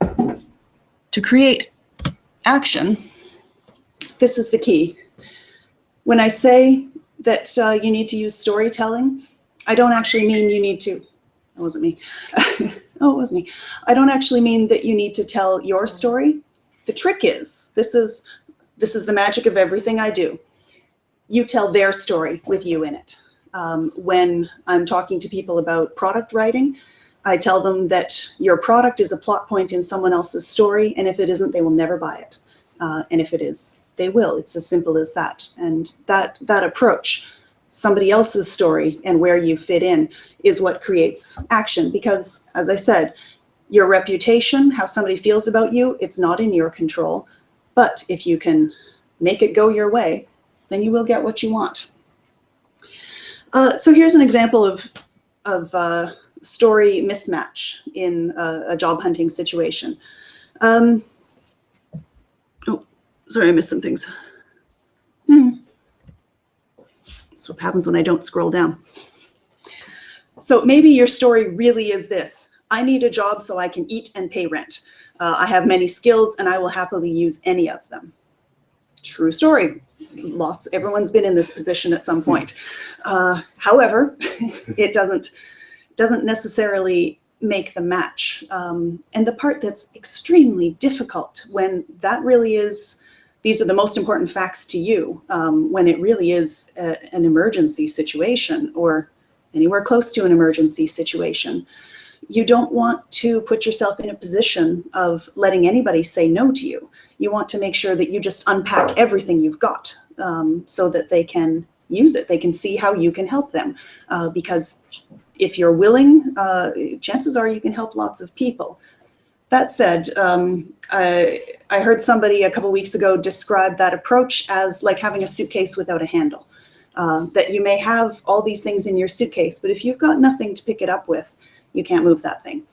B: to create action, this is the key. When I say that you need to use storytelling, I don't actually mean you need to, that wasn't me. Oh, it was me. I don't actually mean that you need to tell your story. The trick is, this is the magic of everything I do. You tell their story with you in it. When I'm talking to people about product writing, I tell them that your product is a plot point in someone else's story, and if it isn't, they will never buy it. And if it is, they will. It's as simple as that. And that approach, somebody else's story and where you fit in, is what creates action. Because, as I said, your reputation, how somebody feels about you, it's not in your control. But if you can make it go your way, then you will get what you want. So here's an example of story mismatch in a job hunting situation. Oh, sorry, I missed some things. That's what happens when I don't scroll down. So maybe your story really is this: I need a job so I can eat and pay rent. I have many skills and I will happily use any of them. True story. Everyone's been in this position at some point. However, it doesn't necessarily make the match. And the part that's extremely difficult when that really is, these are the most important facts to you, when it really is an emergency situation, or anywhere close to an emergency situation. You don't want to put yourself in a position of letting anybody say no to you. You want to make sure that you just unpack everything you've got, so that they can use it. They can see how you can help them. Because if you're willing, chances are you can help lots of people. That said, I heard somebody a couple weeks ago describe that approach as like having a suitcase without a handle. That you may have all these things in your suitcase, but if you've got nothing to pick it up with, you can't move that thing.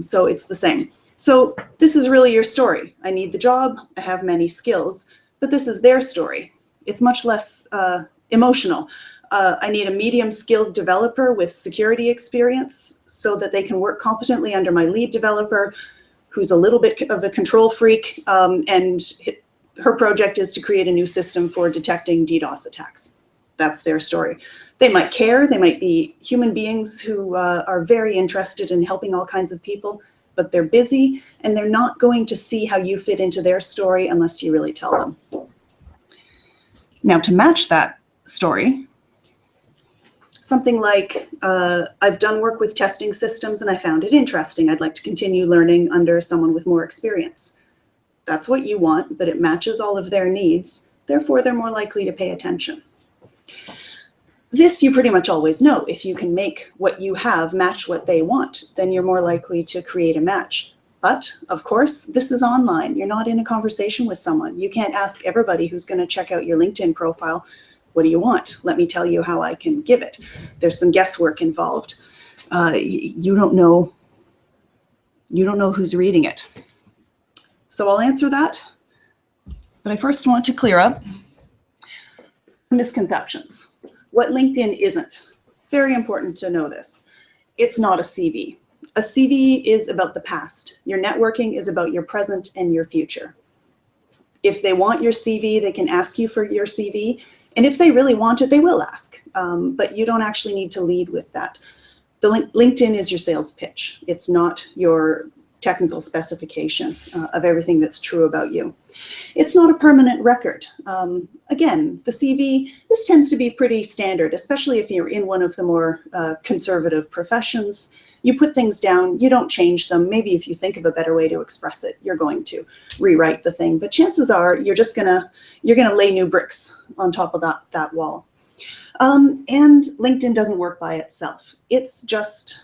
B: So it's the same. So this is really your story. I need the job, I have many skills, but this is their story. It's much less emotional. I need a medium-skilled developer with security experience so that they can work competently under my lead developer, who's a little bit of a control freak, and her project is to create a new system for detecting DDoS attacks. That's their story. They might care, they might be human beings who are very interested in helping all kinds of people, but they're busy and they're not going to see how you fit into their story unless you really tell them. Now, to match that story, something like, I've done work with testing systems and I found it interesting. I'd like to continue learning under someone with more experience. That's what you want, but it matches all of their needs. Therefore, they're more likely to pay attention. This you pretty much always know. If you can make what you have match what they want, then you're more likely to create a match. But of course, this is online. You're not in a conversation with someone. You can't ask everybody who's going to check out your LinkedIn profile, what do you want? Let me tell you how I can give it. There's some guesswork involved. You don't know who's reading it. So I'll answer that. But I first want to clear up some misconceptions. What LinkedIn isn't. Very important to know this. It's not a CV. A CV is about the past. Your networking is about your present and your future. If they want your CV, they can ask you for your CV. And if they really want it, they will ask. But you don't actually need to lead with that. The LinkedIn is your sales pitch. It's not your technical specification of everything that's true about you. It's not a permanent record. Again, the CV, this tends to be pretty standard, especially if you're in one of the more conservative professions. You put things down, you don't change them. Maybe if you think of a better way to express it, you're going to rewrite the thing. But chances are you're gonna lay new bricks on top of that wall. And LinkedIn doesn't work by itself. It's just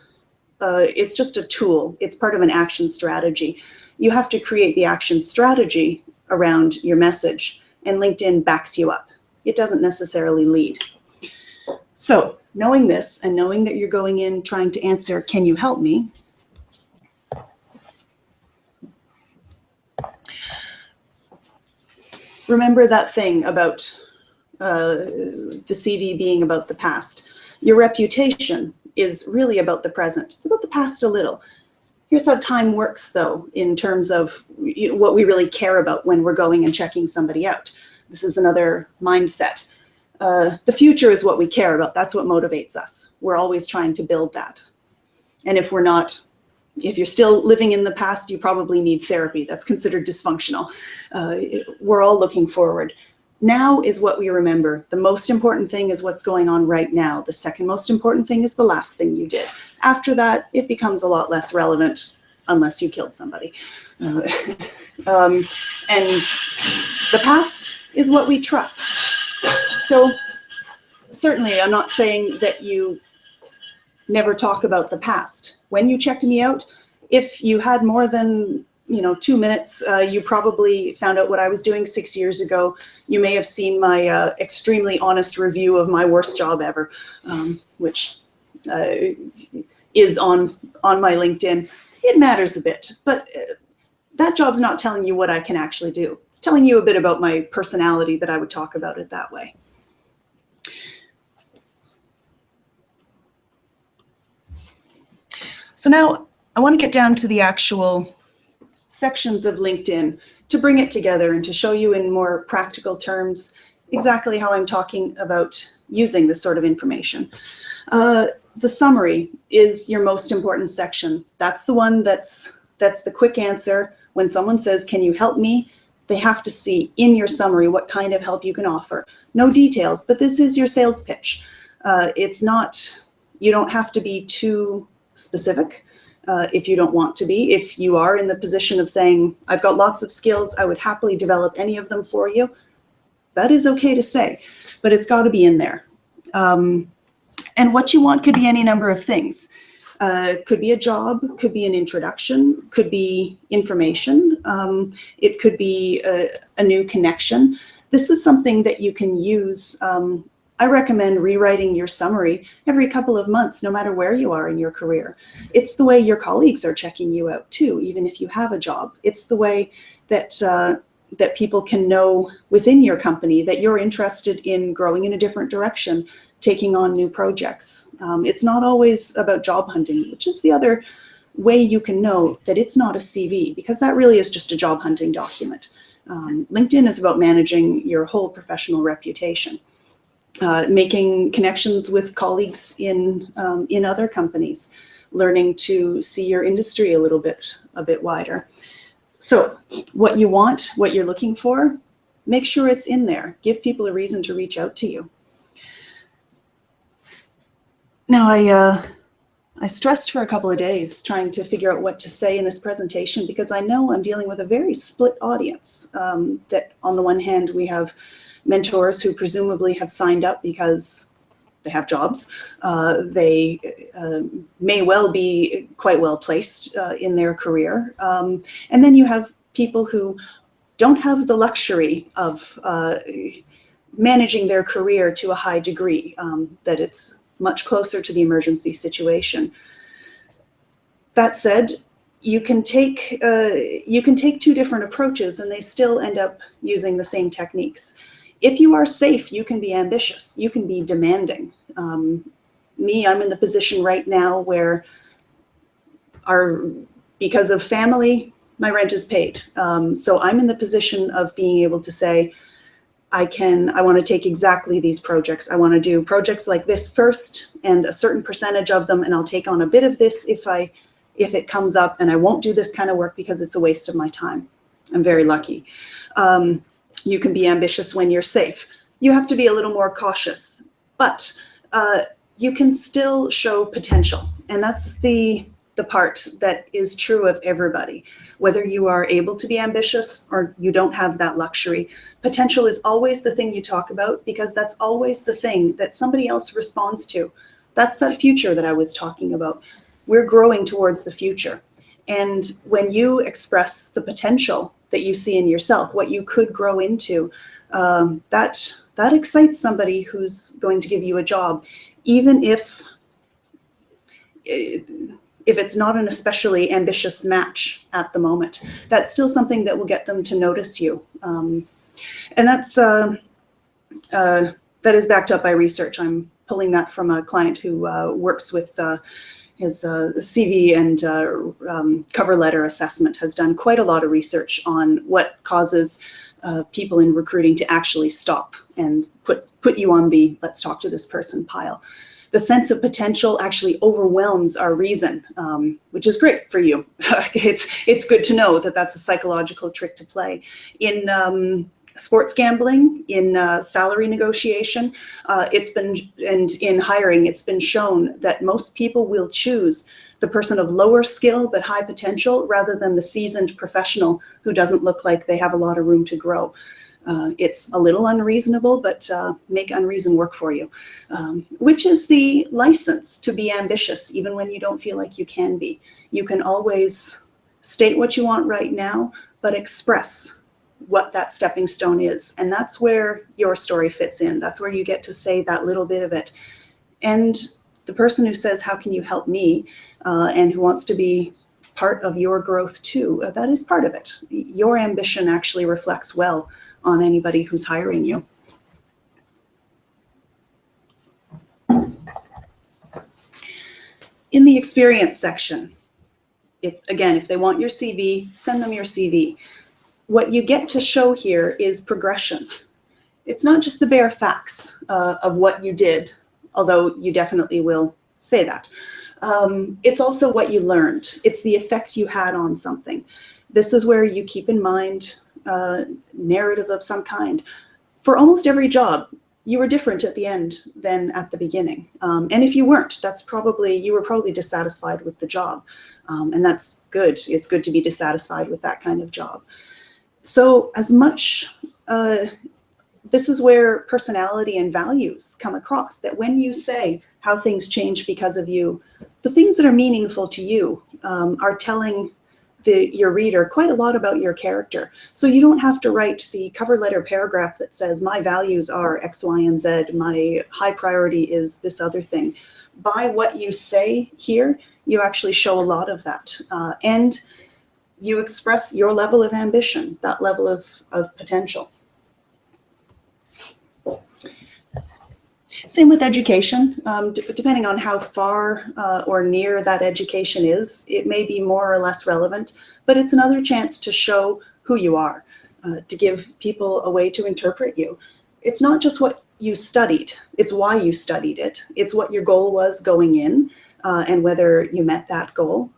B: a tool. It's part of an action strategy. You have to create the action strategy around your message, and LinkedIn backs you up. It doesn't necessarily lead. So knowing this and knowing that you're going in trying to answer, can you help me? Remember that thing about the CV being about the past. Your reputation is really about the present. It's about the past a little. Here's how time works, though, in terms of what we really care about when we're going and checking somebody out. This is another mindset. The future is what we care about. That's what motivates us. We're always trying to build that. And if you're still living in the past, you probably need therapy. That's considered dysfunctional. We're all looking forward. Now is what we remember. The most important thing is what's going on right now. The second most important thing is the last thing you did. After that, it becomes a lot less relevant unless you killed somebody. And the past is what we trust. So certainly, I'm not saying that you never talk about the past. When you checked me out, if you had more than 2 minutes, you probably found out what I was doing 6 years ago. You may have seen my extremely honest review of my worst job ever, which is on my LinkedIn. It matters a bit, but that job's not telling you what I can actually do. It's telling you a bit about my personality that I would talk about it that way. So now I want to get down to the actual sections of LinkedIn to bring it together and to show you in more practical terms exactly how I'm talking about using this sort of information. The summary is your most important section. That's the one that's the quick answer. When someone says, can you help me? They have to see in your summary what kind of help you can offer. No details, but this is your sales pitch. It's not You don't have to be too specific if you don't want to be. If you are in the position of saying, I've got lots of skills, I would happily develop any of them for you, that is okay to say, but it's got to be in there. And what you want could be any number of things. Could be a job, could be an introduction, could be information, it could be a new connection. This is something that you can use. I recommend rewriting your summary every couple of months, no matter where you are in your career. It's the way your colleagues are checking you out too, even if you have a job. It's the way that that people can know within your company that you're interested in growing in a different direction, taking on new projects. It's not always about job hunting, which is the other way you can know that it's not a CV, because that really is just a job hunting document. LinkedIn is about managing your whole professional reputation, making connections with colleagues in other companies, learning to see your industry a bit wider. So what you want, what you're looking for, make sure it's in there. Give people a reason to reach out to you. Now, I stressed for a couple of days trying to figure out what to say in this presentation, because I know I'm dealing with a very split audience. That on the one hand, we have mentors who presumably have signed up because they have jobs. They may well be quite well placed in their career. And then you have people who don't have the luxury of managing their career to a high degree, that it's much closer to the emergency situation. That said, you can take two different approaches and they still end up using the same techniques. If you are safe, you can be ambitious, you can be demanding. Me, I'm in the position right now where because of family, my rent is paid. So I'm in the position of being able to say, I want to take exactly these projects. I want to do projects like this first and a certain percentage of them, and I'll take on a bit of this if it comes up, and I won't do this kind of work because it's a waste of my time. I'm very lucky. You can be ambitious when you're safe. You have to be a little more cautious, but you can still show potential. And that's the part that is true of everybody. Whether you are able to be ambitious or you don't have that luxury, potential is always the thing you talk about, because that's always the thing that somebody else responds to. That's that future that I was talking about. We're growing towards the future. And when you express the potential that you see in yourself, what you could grow into, that excites somebody who's going to give you a job, even if it's not an especially ambitious match at the moment. That's still something that will get them to notice you. And that is backed up by research. I'm pulling that from a client who works with his CV and cover letter assessment, has done quite a lot of research on what causes people in recruiting to actually stop and put you on the let's talk to this person pile. The sense of potential actually overwhelms our reason, which is great for you. It's good to know that that's a psychological trick to play. In sports gambling, in salary negotiation, and in hiring, it's been shown that most people will choose the person of lower skill but high potential rather than the seasoned professional who doesn't look like they have a lot of room to grow. It's a little unreasonable, but make unreason work for you, which is the license to be ambitious, even when you don't feel like you can be. You can always state what you want right now, but express what that stepping stone is. And that's where your story fits in. That's where you get to say that little bit of it. And the person who says, how can you help me? And who wants to be part of your growth too, that is part of it. Your ambition actually reflects well on anybody who's hiring you. In the experience section, if they want your CV, send them your CV. What you get to show here is progression. It's not just the bare facts of what you did, although you definitely will say that. It's also what you learned. It's the effect you had on something. This is where you keep in mind narrative of some kind. For almost every job, you were different at the end than at the beginning. And if you weren't, you were probably dissatisfied with the job. And that's good. It's good to be dissatisfied with that kind of job. So as much, this is where personality and values come across, that when you say how things change because of you, the things that are meaningful to you are telling your reader quite a lot about your character. So you don't have to write the cover letter paragraph that says, my values are X, Y, and Z, my high priority is this other thing. By what you say here, you actually show a lot of that. And you express your level of ambition, that level of potential. Same with education. Depending on how far or near that education is, it may be more or less relevant, but it's another chance to show who you are, to give people a way to interpret you. It's not just what you studied, it's why you studied it. It's what your goal was going in, and whether you met that goal,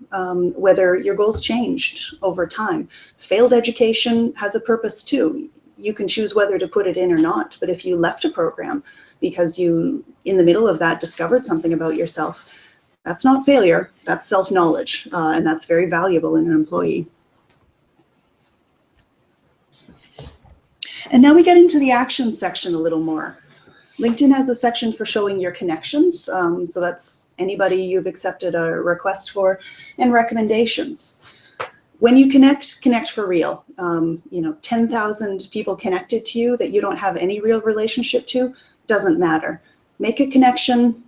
B: whether your goals changed over time. Failed education has a purpose too. You can choose whether to put it in or not, but if you left a program because you, in the middle of that, discovered something about yourself, that's not failure, that's self-knowledge, and that's very valuable in an employee. And now we get into the actions section a little more. LinkedIn has a section for showing your connections, so that's anybody you've accepted a request for, and recommendations. When you connect for real. 10,000 people connected to you that you don't have any real relationship to, doesn't matter. Make a connection.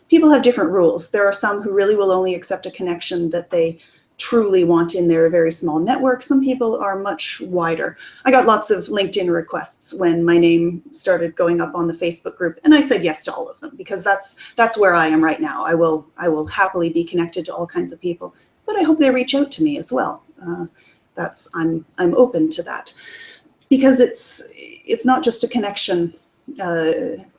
B: People have different rules. There are some who really will only accept a connection that they truly want in their very small network. Some people are much wider. I got lots of LinkedIn requests when my name started going up on the Facebook group, and I said yes to all of them because that's where I am right now. I will happily be connected to all kinds of people, but I hope they reach out to me as well. I'm open to that because it's not just a connection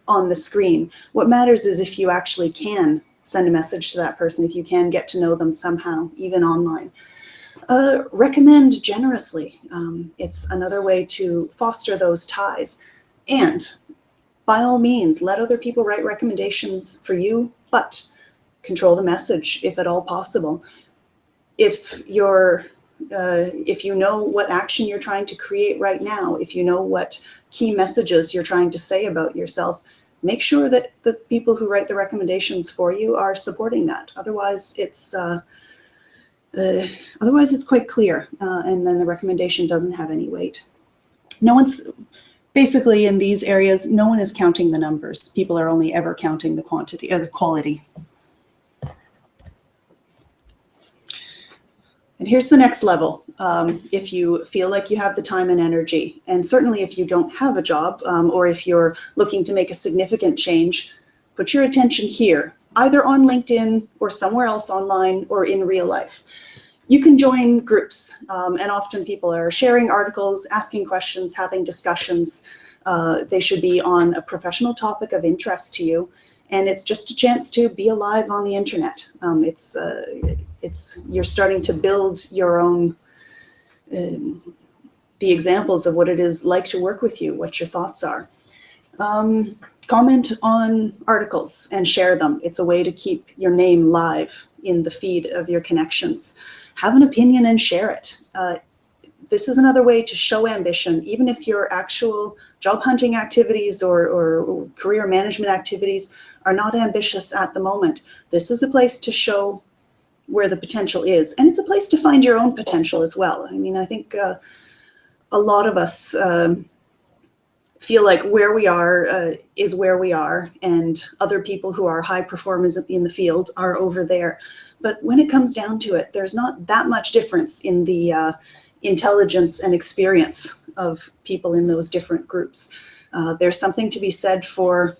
B: on the screen. What matters is if you actually can send a message to that person, if you can get to know them somehow, even online. Recommend generously. It's another way to foster those ties. And by all means, let other people write recommendations for you, but control the message if at all possible. If you know what action you're trying to create right now, if you know what key messages you're trying to say about yourself, make sure that the people who write the recommendations for you are supporting that. Otherwise, it's quite clear, and then the recommendation doesn't have any weight. Basically in these areas, no one is counting the numbers. People are only ever counting the quantity or the quality. And here's the next level. If you feel like you have the time and energy, and certainly if you don't have a job, or if you're looking to make a significant change, put your attention here, either on LinkedIn or somewhere else online or in real life. You can join groups, and often people are sharing articles, asking questions, having discussions. They should be on a professional topic of interest to you. And it's just a chance to be alive on the internet. You're starting to build your own, the examples of what it is like to work with you, what your thoughts are. Comment on articles and share them. It's a way to keep your name live in the feed of your connections. Have an opinion and share it. This is another way to show ambition, even if your actual job hunting activities or career management activities are not ambitious at the moment. This is a place to show where the potential is. And it's a place to find your own potential as well. I mean, I think a lot of us feel like where we are is where we are, and other people who are high performers in the field are over there. But when it comes down to it, there's not that much difference in the intelligence and experience of people in those different groups. There's something to be said for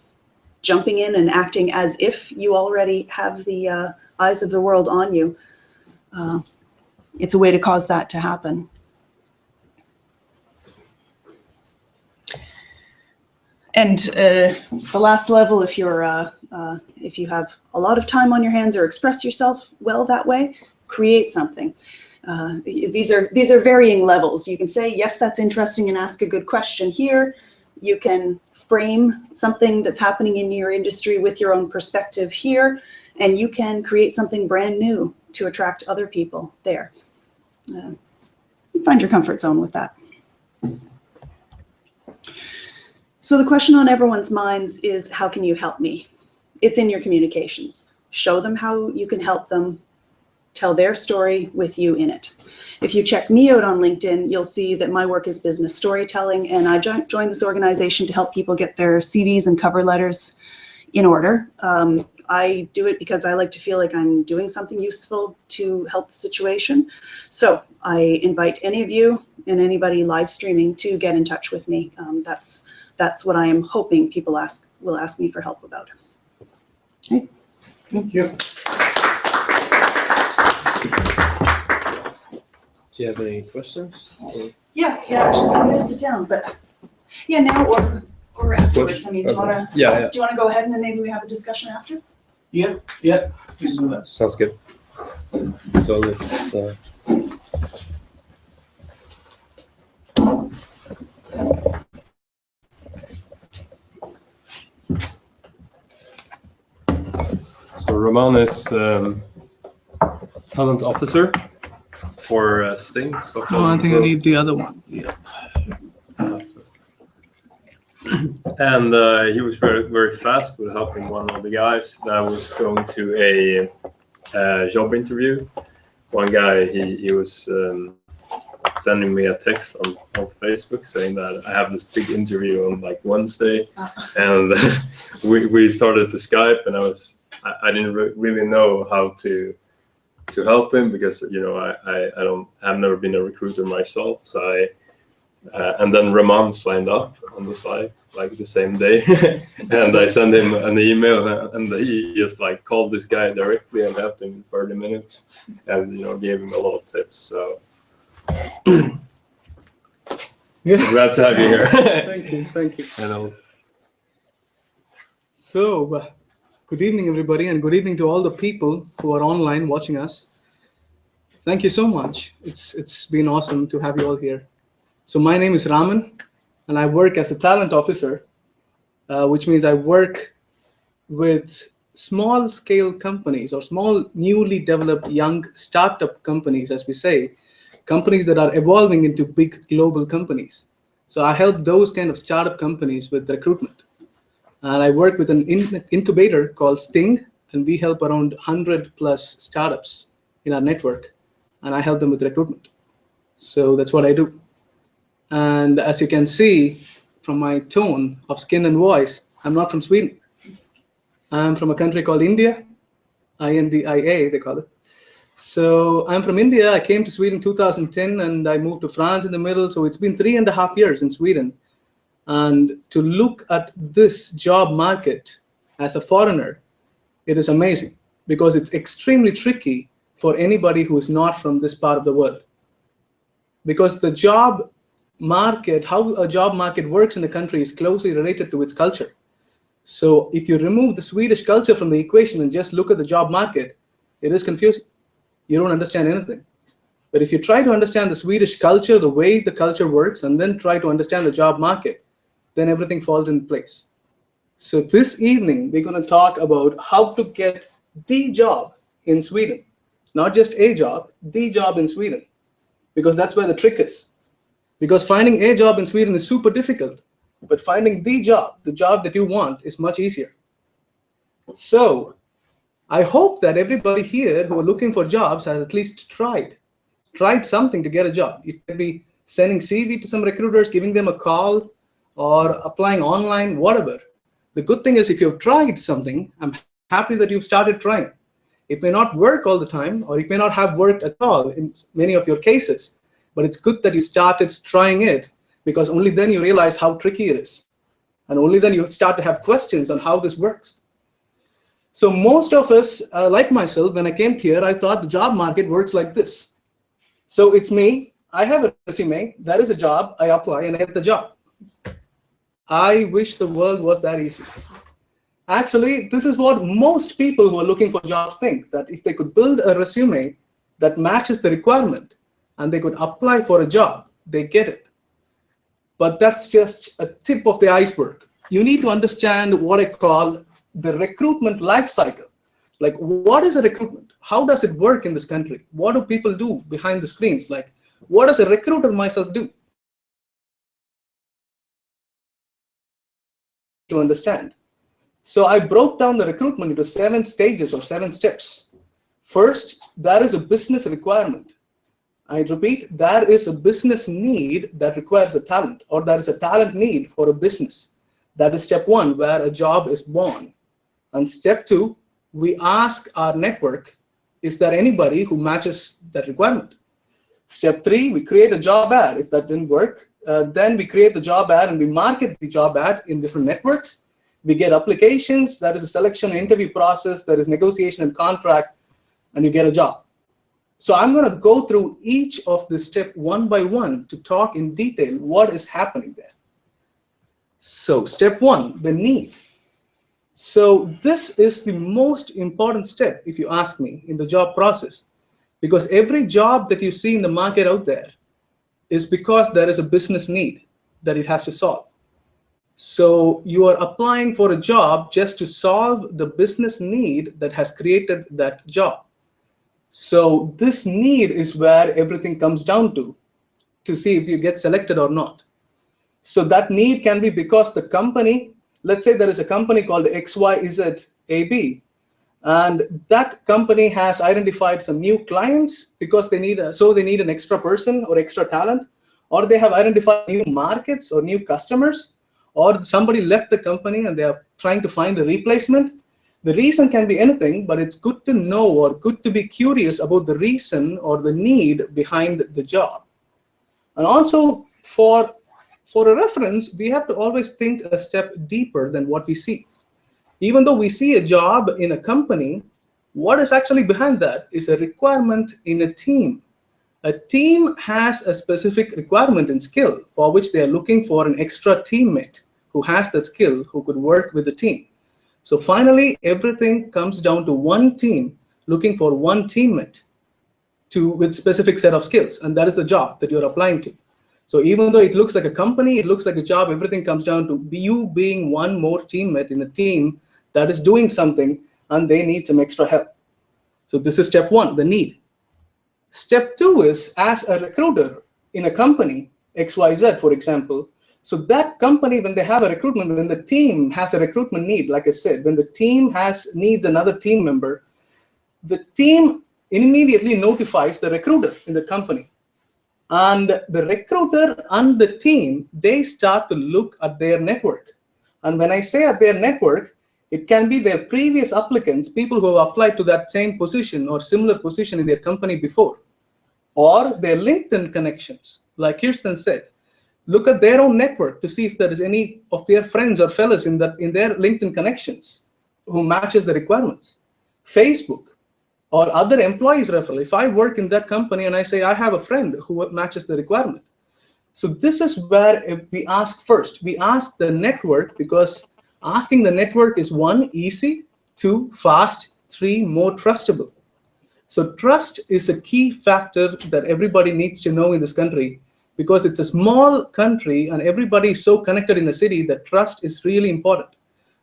B: jumping in and acting as if you already have the eyes of the world on you. It's a way to cause that to happen. And the last level, if you have a lot of time on your hands or express yourself well that way, create something. These are varying levels. You can say, yes, that's interesting, and ask a good question here. You can frame something that's happening in your industry with your own perspective here, and you can create something brand new to attract other people there. Find your comfort zone with that. So the question on everyone's minds is, how can you help me? It's in your communications. Show them how you can help them. Tell their story with you in it. If you check me out on LinkedIn, you'll see that my work is business storytelling, and I joined this organization to help people get their CVs and cover letters in order. I do it because I like to feel like I'm doing something useful to help the situation. So I invite any of you and anybody live streaming to get in touch with me. That's what I am hoping people will ask me for help about. Okay.
F: Thank you.
A: Do you have any questions?
B: Yeah, actually, I'm gonna sit down, but yeah, now or afterwards. I mean, do you wanna do you wanna go ahead and then maybe we have a discussion after?
F: Yeah, please do that.
A: Sounds good. So let's. So Roman is talent officer for Sting.
F: Oh, I think I need the other one. Yeah.
A: And he was very, very fast with helping one of the guys that was going to a job interview. One guy, he was sending me a text on Facebook saying that I have this big interview on like Wednesday, and we started to Skype, and I didn't really know how to help him because I've never been a recruiter myself, so and then Roman signed up on the site like the same day, and I sent him an email, and he just like called this guy directly and helped him in 30 minutes, and gave him a lot of tips. So glad to have you here.
F: Thank you.
A: And
F: So, good evening, everybody, and good evening to all the people who are online watching us. Thank you so much. It's been awesome to have you all here. So my name is Raman, and I work as a talent officer, which means I work with small-scale companies or small, newly developed young startup companies, as we say, companies that are evolving into big global companies. So I help those kind of startup companies with recruitment. And I work with an incubator called Sting, and we help around 100+ startups in our network, and I help them with recruitment. So that's what I do. And as you can see from my tone of skin and voice, I'm not from Sweden. I'm from a country called India, INDIA, they call it. So I'm from India. I came to Sweden in 2010, and I moved to France in the middle. So it's been 3.5 years in Sweden. And to look at this job market as a foreigner, it is amazing because it's extremely tricky for anybody who is not from this part of the world. Because the job market, how a job market works in a country is closely related to its culture. So if you remove the Swedish culture from the equation and just look at the job market, it is confusing. You don't understand anything. But if you try to understand the Swedish culture, the way the culture works, and then try to understand the job market, then everything falls in place. So this evening, we're going to talk about how to get the job in Sweden. Not just a job, the job in Sweden. Because that's where the trick is. Because finding a job in Sweden is super difficult, but finding the job that you want, is much easier. So I hope that everybody here who are looking for jobs has at least tried something to get a job. It could be sending CV to some recruiters, giving them a call, or applying online, whatever. The good thing is if you've tried something, I'm happy that you've started trying. It may not work all the time, or it may not have worked at all in many of your cases. But it's good that you started trying it, because only then you realize how tricky it is. And only then you start to have questions on how this works. So most of us, like myself, when I came here, I thought the job market works like this. So it's me, I have a resume, there is a job, I apply and I get the job. I wish the world was that easy. Actually, this is what most people who are looking for jobs think, that if they could build a resume that matches the requirement, and they could apply for a job, they get it. but that's just a tip of the iceberg. You need to understand what I call the recruitment life cycle. Like, what is a recruitment? How does it work in this country? What do people do behind the screens? Like, what does a recruiter myself do? To understand. So I broke down the recruitment into 7 stages or 7 steps. First, there is a business requirement. I repeat, there is a business need that requires a talent, or there is a talent need for a business. That is step 1, where a job is born. And step 2, we ask our network, is there anybody who matches that requirement? Step 3, we create a job ad. If that didn't work, then we create the job ad and we market the job ad in different networks. We get applications, there is a selection and interview process, there is negotiation and contract, and you get a job. So I'm going to go through each of this step one by one to talk in detail what is happening there. So step 1, the need. So this is the most important step, if you ask me, in the job process, because every job that you see in the market out there is because there is a business need that it has to solve. So you are applying for a job just to solve the business need that has created that job. So this need is where everything comes down to see if you get selected or not. So that need can be because the company, let's say there is a company called XYZ AB, and that company has identified some new clients because they need an extra person or extra talent, or they have identified new markets or new customers, or somebody left the company and they are trying to find a replacement. The reason can be anything, but it's good to know or good to be curious about the reason or the need behind the job. And also for a reference, we have to always think a step deeper than what we see. Even though we see a job in a company, what is actually behind that is a requirement in a team. A team has a specific requirement and skill for which they are looking for an extra teammate who has that skill, who could work with the team. So finally, everything comes down to one team looking for one teammate with specific set of skills, and that is the job that you're applying to. So even though it looks like a company, it looks like a job, everything comes down to you being one more teammate in a team that is doing something and they need some extra help. So this is step 1, the need. Step 2 is, as a recruiter in a company, XYZ, for example, so that company, when they have a recruitment, when the team has a recruitment need, like I said, when the team needs another team member, the team immediately notifies the recruiter in the company. And the recruiter and the team, they start to look at their network. And when I say at their network, it can be their previous applicants, people who have applied to that same position or similar position in their company before, or their LinkedIn connections. Like Kirsten said, look at their own network to see if there is any of their friends or fellows in their LinkedIn connections who matches the requirements. Facebook or other employees referral. If I work in that company and I say I have a friend who matches the requirement. So this is where we ask first. We ask the network because asking the network is 1, easy, 2, fast, 3, more trustable. So trust is a key factor that everybody needs to know in this country, because it's a small country and everybody is so connected in the city that trust is really important.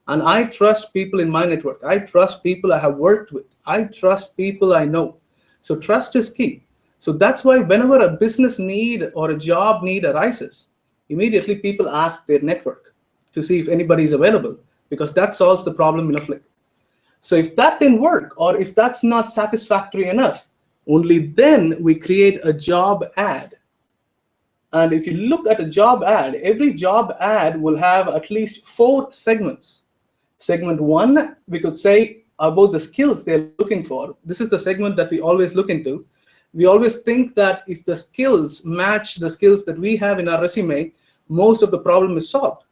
F: And I trust people in my network. I trust people I have worked with. I trust people I know. So trust is key. So that's why whenever a business need or a job need arises, immediately people ask their network to see if anybody is available, because that solves the problem in a flick. So if that didn't work, or if that's not satisfactory enough, only then we create a job ad. And if you look at a job ad, every job ad will have at least 4 segments. Segment 1, we could say about the skills they're looking for. This is the segment that we always look into. We always think that if the skills match the skills that we have in our resume, most of the problem is solved.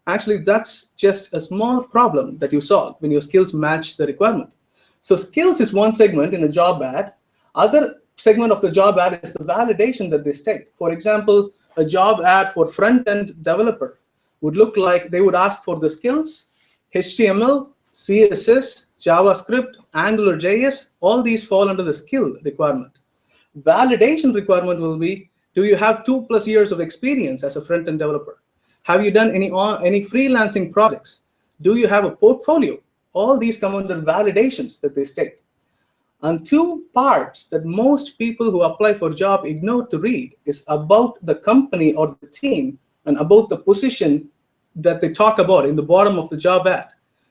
F: Actually, that's just a small problem that you solve when your skills match the requirement. So skills is one segment in a job ad. Other segment of the job ad is the validation that they state. For example, a job ad for front-end developer would look like they would ask for the skills, HTML, CSS, JavaScript, AngularJS, all these fall under the skill requirement. Validation requirement will be Do you have 2+ years of experience as a front-end developer? Have you done any freelancing projects? Do you have a portfolio? All these come under validations that they state. And two parts that most people who apply for a job ignore to read is about the company or the team and about the position that they talk about in the bottom of the job ad,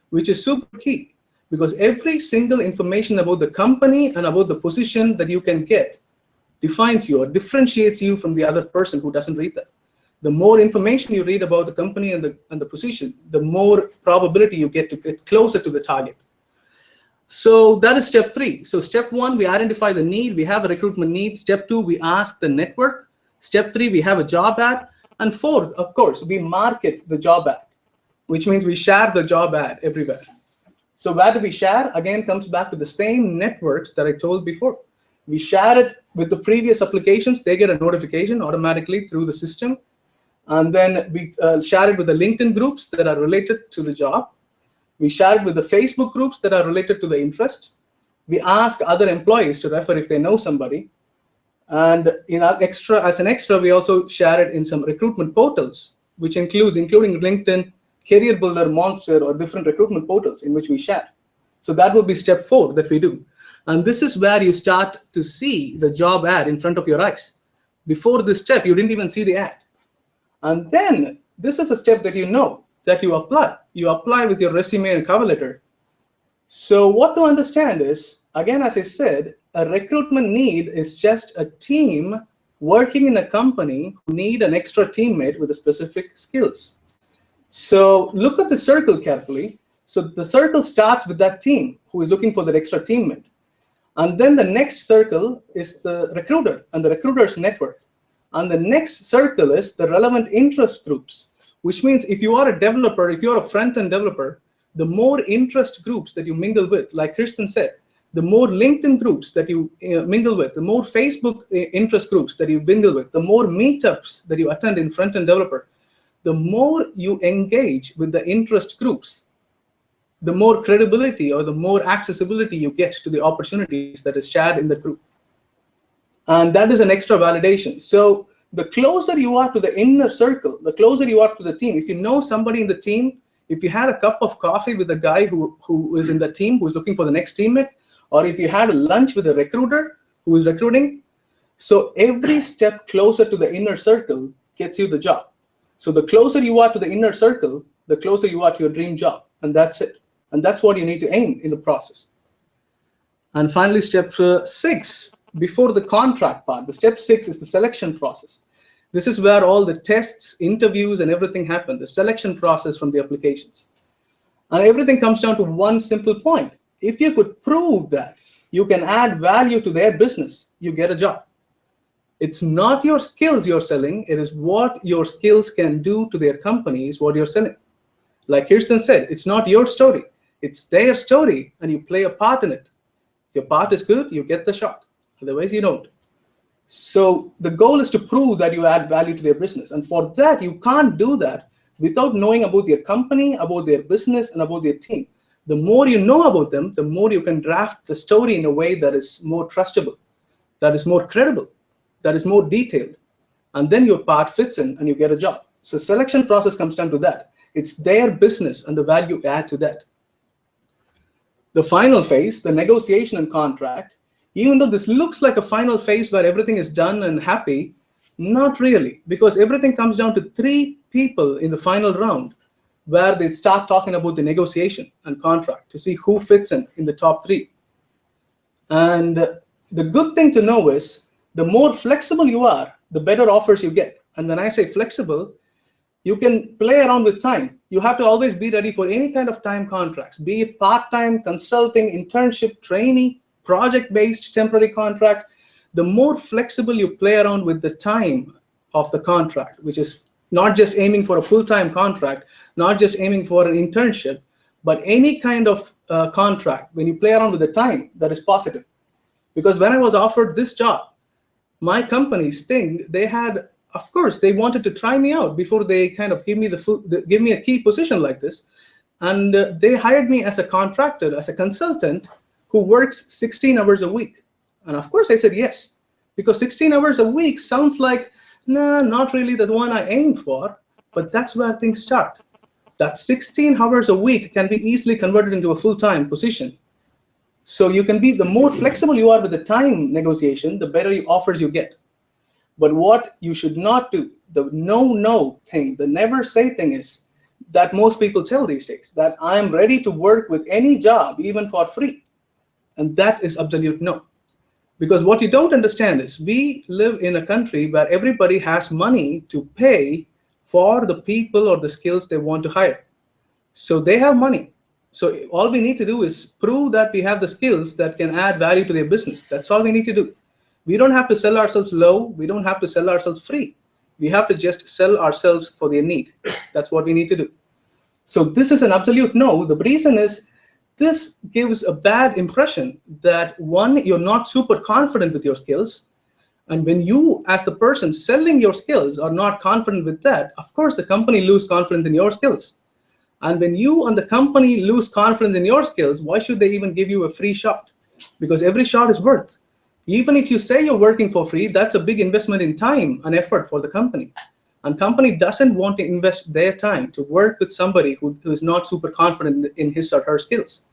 F: which is super key, because every single information about the company and about the position that you can get defines you or differentiates you from the other person who doesn't read that. The more information you read about the company and the position, the more probability you get to get closer to the target. So that is step 3. So step 1, we identify the need. We have a recruitment need. Step 2, we ask the network. Step 3, we have a job ad. And 4, of course, we market the job ad, which means we share the job ad everywhere. So where do we share? Again, comes back to the same networks that I told before. We share it with the previous applications. They get a notification automatically through the system. And then we share it with the LinkedIn groups that are related to the job. We share it with the Facebook groups that are related to the interest. We ask other employees to refer if they know somebody. And as an extra, we also share it in some recruitment portals, which including LinkedIn, Career Builder, Monster, or different recruitment portals in which we share. So that will be step 4 that we do. And this is where you start to see the job ad in front of your eyes. Before this step, you didn't even see the ad. And then this is a step that you know, that you apply. You apply with your resume and cover letter. So what to understand is, again, as I said, a recruitment need is just a team working in a company who need an extra teammate with a specific skills. So look at the circle carefully. So the circle starts with that team who is looking for that extra teammate. And then the next circle is the recruiter and the recruiter's network. And the next circle is the relevant interest groups, which means if you are a developer, if you're a front-end developer, the more interest groups that you mingle with, like Kristen said, the more LinkedIn groups that you mingle with, the more Facebook interest groups that you mingle with, the more meetups that you attend in front-end developer, the more you engage with the interest groups, the more credibility or the more accessibility you get to the opportunities that is shared in the group. And that is an extra validation. So the closer you are to the inner circle, the closer you are to the team. If you know somebody in the team, if you had a cup of coffee with a guy who is in the team, who is looking for the next teammate, or if you had a lunch with a recruiter who is recruiting, so every step closer to the inner circle gets you the job. So the closer you are to the inner circle, the closer you are to your dream job. And that's it. And that's what you need to aim in the process. And finally, step 6, before the contract part, the step 6 is the selection process. This is where all the tests, interviews, and everything happen, the selection process from the applications. And everything comes down to one simple point. If you could prove that you can add value to their business, you get a job. It's not your skills you're selling, it is what your skills can do to their company is what you're selling. Like Kirsten said, it's not your story, it's their story, and you play a part in it. If your part is good, you get the shot. Otherwise, you don't. So the goal is to prove that you add value to their business. And for that, you can't do that without knowing about their company, about their business, and about their team. The more you know about them, the more you can draft the story in a way that is more trustable, that is more credible, that is more detailed. And then your part fits in and you get a job. So selection process comes down to that. It's their business and the value you add to that. The final phase, the negotiation and contract, even though this looks like a final phase where everything is done and happy, not really, because everything comes down to 3 people in the final round where they start talking about the negotiation and contract to see who fits in the top 3. And the good thing to know is the more flexible you are, the better offers you get. And when I say flexible, you can play around with time. You have to always be ready for any kind of time contracts, be it part-time, consulting, internship, trainee, project-based temporary contract. The more flexible you play around with the time of the contract, which is not just aiming for a full-time contract, not just aiming for an internship, but any kind of contract, when you play around with the time, that is positive. Because when I was offered this job, my company, Sting, they had, of course, they wanted to try me out before they kind of give me a key position like this. And they hired me as a contractor, as a consultant who works 16 hours a week. And of course, I said yes, Because 16 hours a week sounds like, nah, not really the one I aim for, but that's where things start. That 16 hours a week can be easily converted into a full-time position. So you can be, the more flexible you are with the time negotiation, the better offers you get. But what you should not do, the no thing, the never say thing is that most people tell these days, that I'm ready to work with any job, even for free. And that is absolute no. Because what you don't understand is we live in a country where everybody has money to pay for the people or the skills they want to hire. So they have money. So all we need to do is prove that we have the skills that can add value to their business. That's all we need to do. We don't have to sell ourselves low. We don't have to sell ourselves free. We have to just sell ourselves for their need. That's what we need to do. So this is an absolute no. The reason is this gives a bad impression that, one, you're not super confident with your skills. And when you, as the person selling your skills, are not confident with that, of course, the company loses confidence in your skills. And when you and the company lose confidence in your skills, why should they even give you a free shot? Because every shot is worth. Even if you say you're working for free, that's a big investment in time and effort for the company. And company doesn't want to invest their time to work with somebody who is not super confident in his or her skills.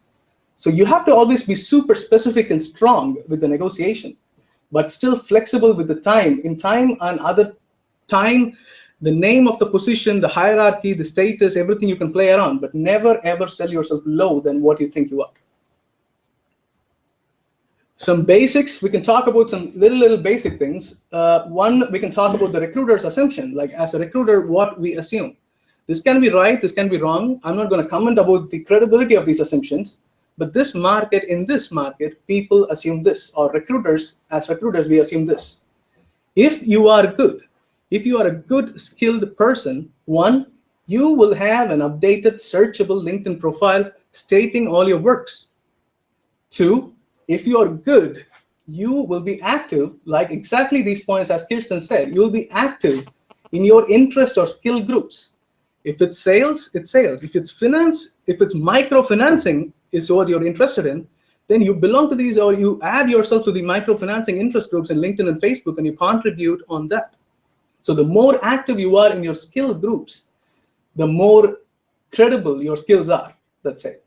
F: So you have to always be super specific and strong with the negotiation, but still flexible with the time. In time and other time, the name of the position, the hierarchy, the status, everything you can play around, but never ever sell yourself low than what you think you are. Some basics, we can talk about some little basic things. One, we can talk about the recruiter's assumption, like as a recruiter, what we assume. This can be right, this can be wrong. I'm not going to comment about the credibility of these assumptions, but this market, in this market, people assume this, or recruiters, as recruiters, we assume this. If you are good, if you are a good, skilled person, one, you will have an updated, searchable LinkedIn profile stating all your works. Two, if you are good, you will be active, like exactly these points as Kirsten said, you will be active in your interest or skill groups. If it's sales, it's sales. If it's finance, if it's microfinancing is what you're interested in, then you belong to these, or you add yourself to the microfinancing interest groups in LinkedIn and Facebook, and you contribute on that. So the more active you are in your skill groups, the more credible your skills are, let's say.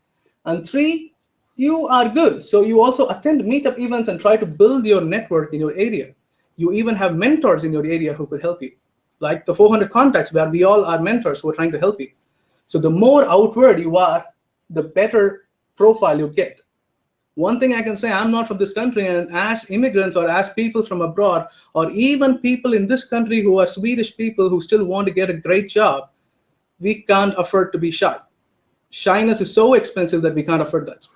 F: And three, you are good. So you also attend meetup events and try to build your network in your area. You even have mentors in your area who could help you, like the 400 contacts where we all are mentors who are trying to help you. So the more outward you are, the better profile you get. One thing I can say, I'm not from this country, and as immigrants or as people from abroad, or even people in this country who are Swedish people who still want to get a great job, we can't afford to be shy. Shyness is so expensive that we can't afford that.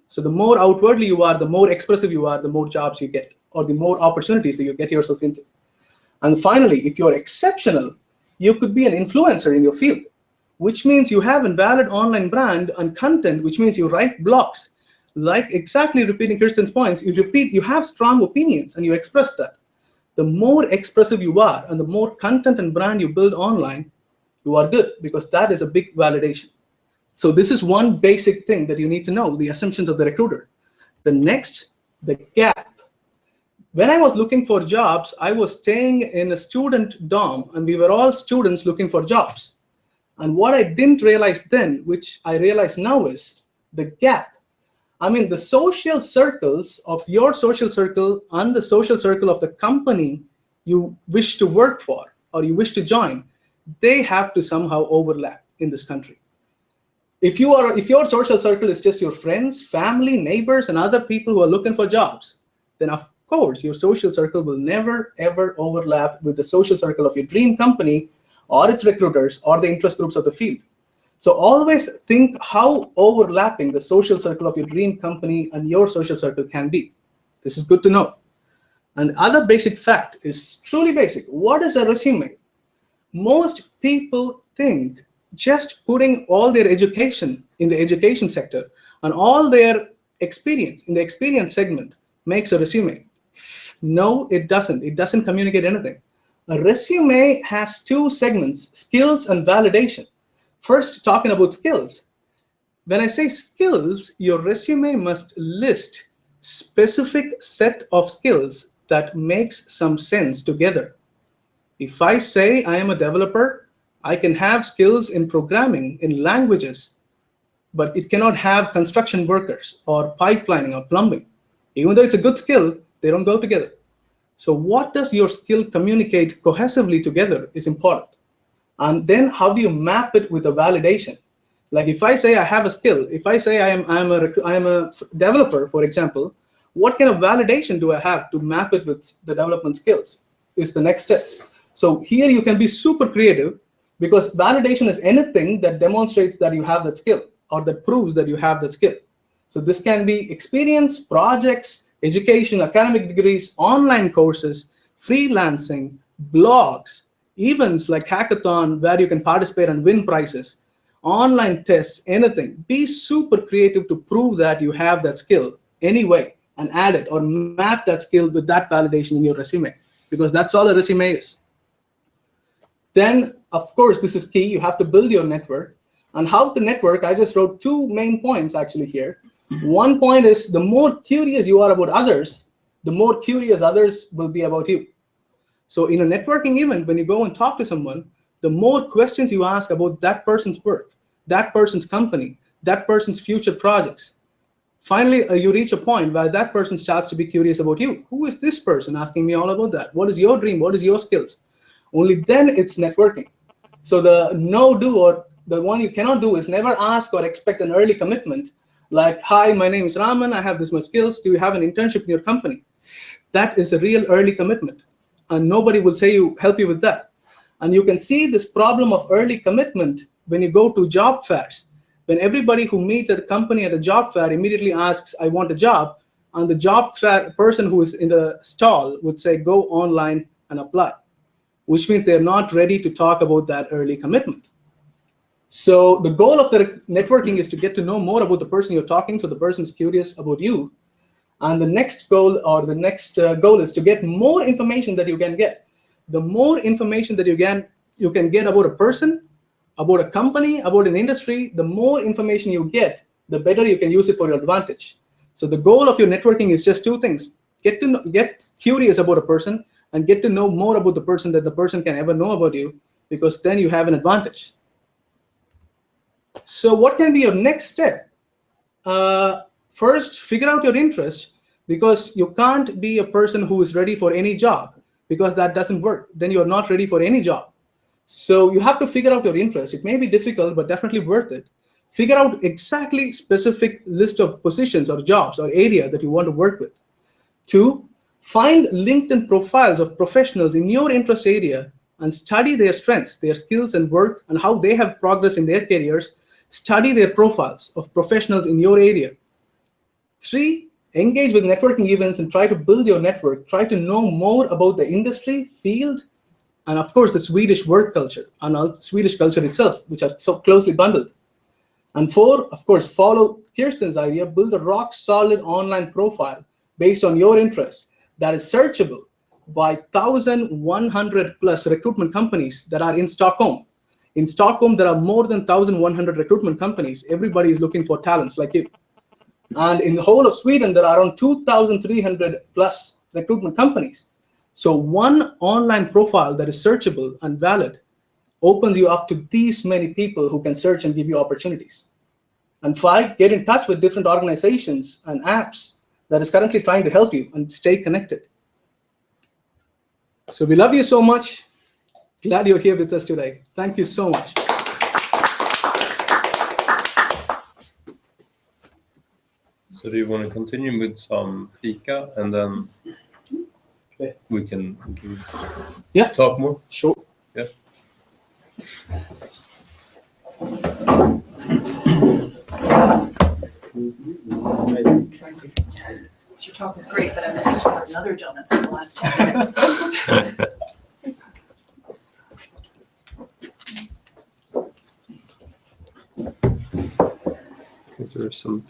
F: So the more outwardly you are, the more expressive you are, the more jobs you get, or the more opportunities that you get yourself into. And finally, if you're exceptional, you could be an influencer in your field, which means you have a valid online brand and content, which means you write blogs. Like exactly repeating Kirsten's points, you have strong opinions and you express that. The more expressive you are and the more content and brand you build online, you are good, because that is a big validation. So this is one basic thing that you need to know, the assumptions of the recruiter. The next, the gap. When I was looking for jobs, I was staying in a student dorm, and we were all students looking for jobs. And what I didn't realize then, which I realize now, is the gap. I mean, the social circles of your social circle and the social circle of the company you wish to work for or you wish to join, they have to somehow overlap in this country. If your social circle is just your friends, family, neighbors, and other people who are looking for jobs, then of course your social circle will never ever overlap with the social circle of your dream company or its recruiters or the interest groups of the field. So always think how overlapping the social circle of your dream company and your social circle can be. This is good to know. And other basic fact is truly basic. What is a resume? Most people think just putting all their education in the education sector and all their experience in the experience segment makes a resume. No, it doesn't. It doesn't communicate anything. A resume has two segments, skills and validation. First, talking about skills. When I say skills, your resume must list specific set of skills that makes some sense together. If I say I am a developer, I can have skills in programming, in languages, but it cannot have construction workers or pipelining or plumbing. Even though it's a good skill, they don't go together. So what does your skill communicate cohesively together is important. And then how do you map it with a validation? Like if I say I have a skill, if I say I am a developer, for example, what kind of validation do I have to map it with the development skills is the next step. So here you can be super creative because validation is anything that demonstrates that you have that skill or that proves that you have that skill. So this can be experience, projects, education, academic degrees, online courses, freelancing, blogs, events like hackathon where you can participate and win prizes, online tests, anything. Be super creative to prove that you have that skill anyway and add it or map that skill with that validation in your resume because that's all a resume is. Then, of course, this is key. You have to build your network. And how to network, I just wrote 2 main points actually here. One point is the more curious you are about others, the more curious others will be about you. So in a networking event, when you go and talk to someone, the more questions you ask about that person's work, that person's company, that person's future projects, finally, you reach a point where that person starts to be curious about you. Who is this person asking me all about that? What is your dream? What is your skills? Only then it's networking. So the no-do or the one you cannot do is never ask or expect an early commitment. Like, hi, my name is Raman. I have this much skills. Do you have an internship in your company? That is a real early commitment. And nobody will help you with that. And you can see this problem of early commitment when you go to job fairs. When everybody who meets at a company at a job fair immediately asks, I want a job, and the job fair person who is in the stall would say, go online and apply, which means they're not ready to talk about that early commitment. So the goal of the networking is to get to know more about the person you're talking, so the person's curious about you. And the next goal goal is to get more information that you can get. The more information that you can get about a person, about a company, about an industry, the more information you get, the better you can use it for your advantage. So the goal of your networking is just 2 things. Get curious about a person and get to know more about the person that the person can ever know about you, because then you have an advantage. So what can be your next step? First, figure out your interest, because you can't be a person who is ready for any job, because that doesn't work. Then you're not ready for any job. So you have to figure out your interest. It may be difficult, but definitely worth it. Figure out exactly specific list of positions or jobs or area that you want to work with. 2, find LinkedIn profiles of professionals in your interest area and study their strengths, their skills and work, and how they have progressed in their careers. Study their profiles of professionals in your area. 3, engage with networking events and try to build your network. Try to know more about the industry, field, and of course the Swedish work culture and Swedish culture itself, which are so closely bundled. And 4, of course, follow Kirsten's idea, build a rock solid online profile based on your interests that is searchable by 1,100 plus recruitment companies that are in Stockholm. In Stockholm, there are more than 1,100 recruitment companies. Everybody is looking for talents like you. And in the whole of Sweden, there are around 2,300 plus recruitment companies. So one online profile that is searchable and valid opens you up to these many people who can search and give you opportunities. And 5, get in touch with different organizations and apps that is currently trying to help you and stay connected. So we love you so much. Glad you're here with us today. Thank you so much.
A: So do you want to continue with some fika and then we can talk more?
F: Sure.
A: Yes.
B: Your talk was great, but I'm going to have another donut in the last 10 minutes.
A: There's some.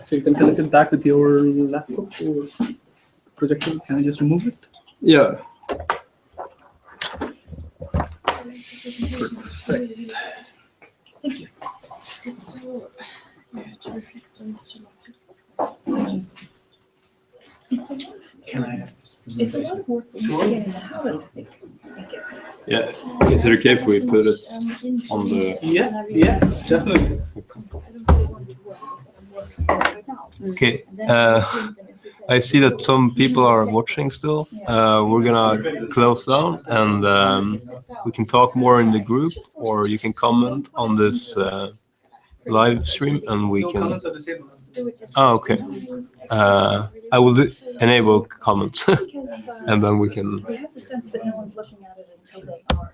F: So you can connect it back with your laptop or projector. Can I just remove it?
A: Yeah.
F: Perfect.
B: Thank you.
D: It's so, yeah, to reflect so much about it.
B: It's a lot,
G: Can I have this
B: it's a lot of work, but once you get in the habit, I think it gets easier.
A: Yeah. Is it okay if we put it on the?
F: Yeah, definitely.
A: Okay. I see that some people are watching still. We're gonna close down and we can talk more in the group, or you can comment on this live stream and we
F: No
A: can.
F: comments at the table.
A: Oh, okay. I will enable comments
B: Because
A: and then we can.
B: we have the sense that no one's looking at it until they are.